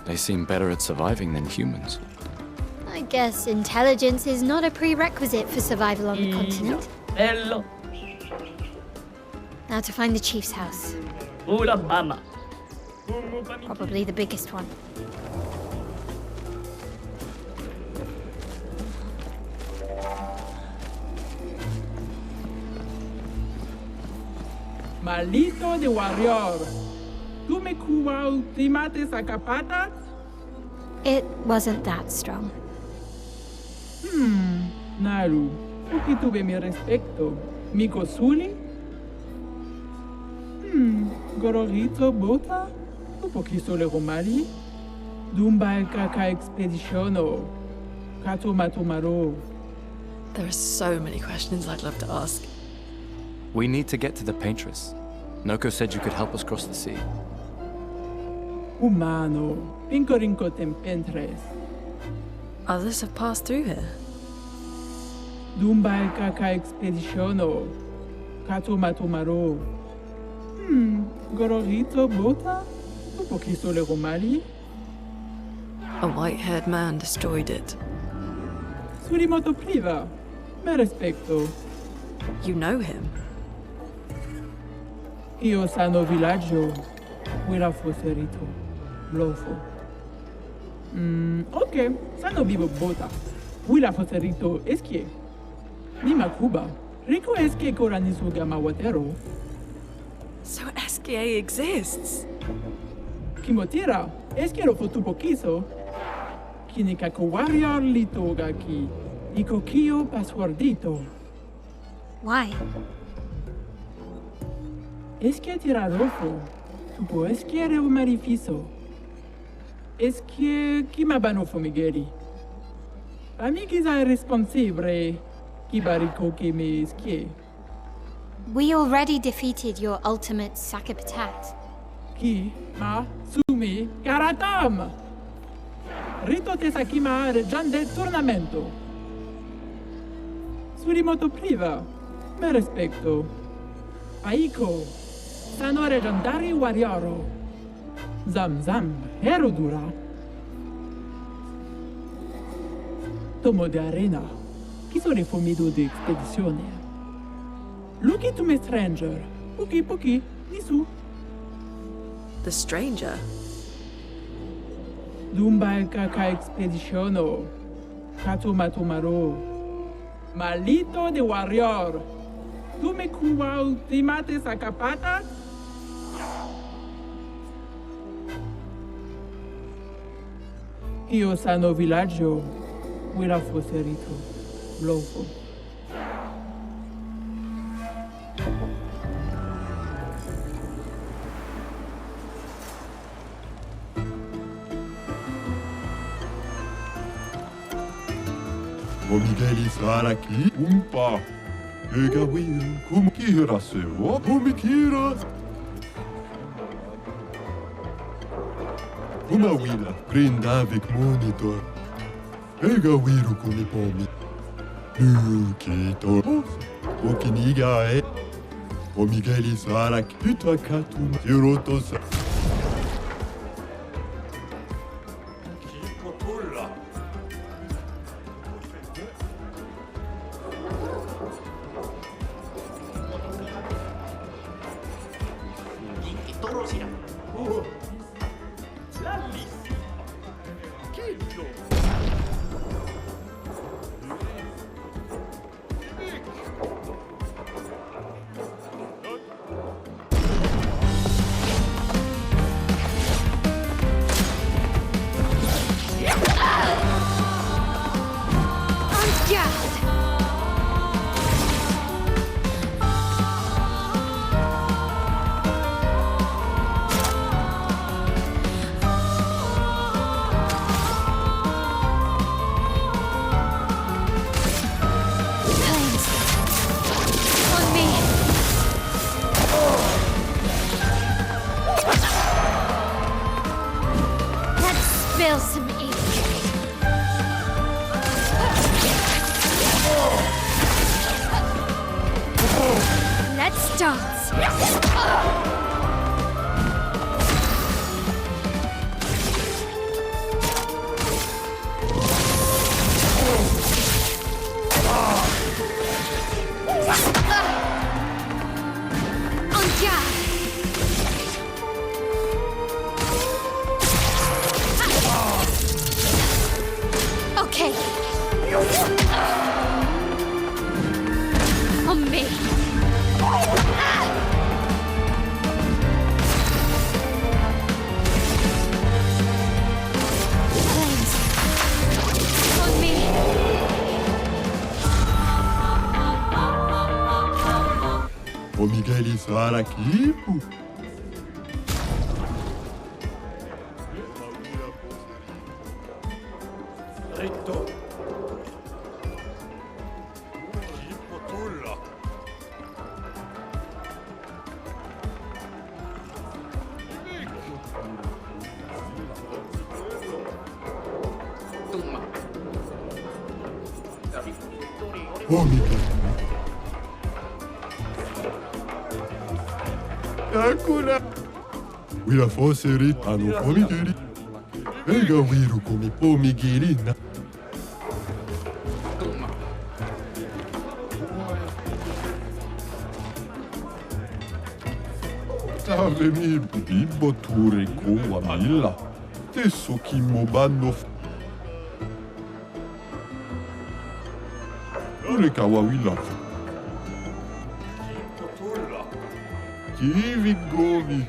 Speaker 1: They seem better at surviving than humans.
Speaker 2: I guess intelligence is not a prerequisite for survival on the continent.
Speaker 7: Bello.
Speaker 2: Now to find the chief's house.
Speaker 7: Ula mama.
Speaker 2: Probably the biggest one.
Speaker 7: Malito de warrior. ¿Tú me cuba ultimates a capatas?
Speaker 2: It wasn't that strong.
Speaker 7: Naru, ¿qué tuve mi respecto? ¿Mi cosuli? Gororito bota? ¿Tu poquiso le romari? Dumba el caca expediciono. Kato matomaro.
Speaker 3: There are so many questions I'd love to ask.
Speaker 1: We need to get to the Paintress. Noko said you could help us cross the sea.
Speaker 7: Humano, pincorinco tempentres.
Speaker 3: Others have passed through here.
Speaker 7: Dumba el caca expediciono. Kato matomaro. Gororito bota? ¿Tu poquiso le romari?
Speaker 3: A white-haired man destroyed it.
Speaker 7: Surimoto priva. Me respecto.
Speaker 3: You know him?
Speaker 7: Io sano villaggio. Huila foserito. Blofo. Ok. Sano vivo bota. Huila foserito eskie. Nima Cuba. Rico eskie koranisu gamawatero.
Speaker 3: So SKA exists?
Speaker 7: Kimotira. Eskie fotu poquiso. Kinikako warrior litoga ki. Ikokio passwordito.
Speaker 2: Why?
Speaker 7: Eskie tiradofo. Tupo eskie reumarifiso. Eskie kimabanofo migeri. Amigiza responsibile. Kibariko ke me eskie.
Speaker 2: We already defeated your ultimate Sakapatat.
Speaker 7: Ki ma sumi karatam. Rito tesakima regian del tornamento. Surimoto priva. Me respecto. Aiko. Sano legendari warrioro. Zam zam. Herodura. Tomo de arena. Chiso riformido de expedizione. Luki to me stranger. Puki puki. Nisu.
Speaker 3: The stranger?
Speaker 7: Dumba el caca expediciono. Kato matomaro. Malito de warrior. ¿Tú me cuba ultimates a capatas? Io sano villaggio. Huila foserito. Blofo.
Speaker 10: Omigeli saraki umpa. Ega will kumkira sewa kumikira. Uma wila grindavik monitor. Ega wiru kumipomi. Lukito. Okiniga e. Omigeli sarak pitakatum hirotosa. O Miguel Sara Kipu.
Speaker 6: Ritto.
Speaker 10: O Miguel. Hakuna. Wila foseri anu o Miguel. Ega wiru come o Miguelina. Ave mi bimbo ture koa milla. Tesso kimmo banno. Ure kawa wila. Kivi gomi.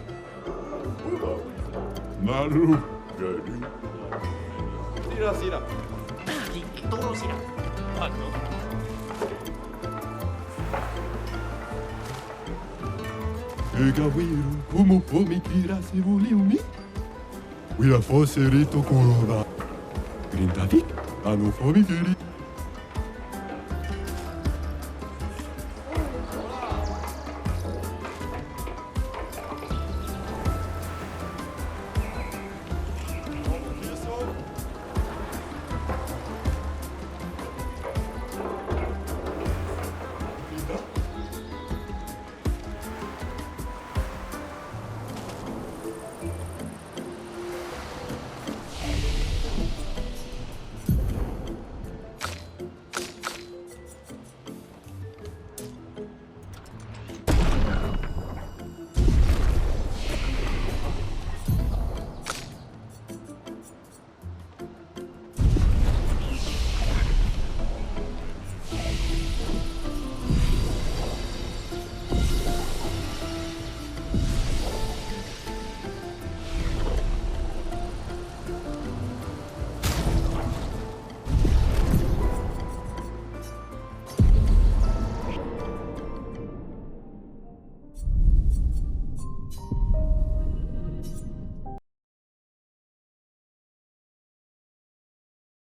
Speaker 10: Naru. Gari.
Speaker 6: Sira. Toro sira.
Speaker 10: Ega wiru como o Miguel se volumi. Wila fosse rito corona. Grindavik, anu o Miguel.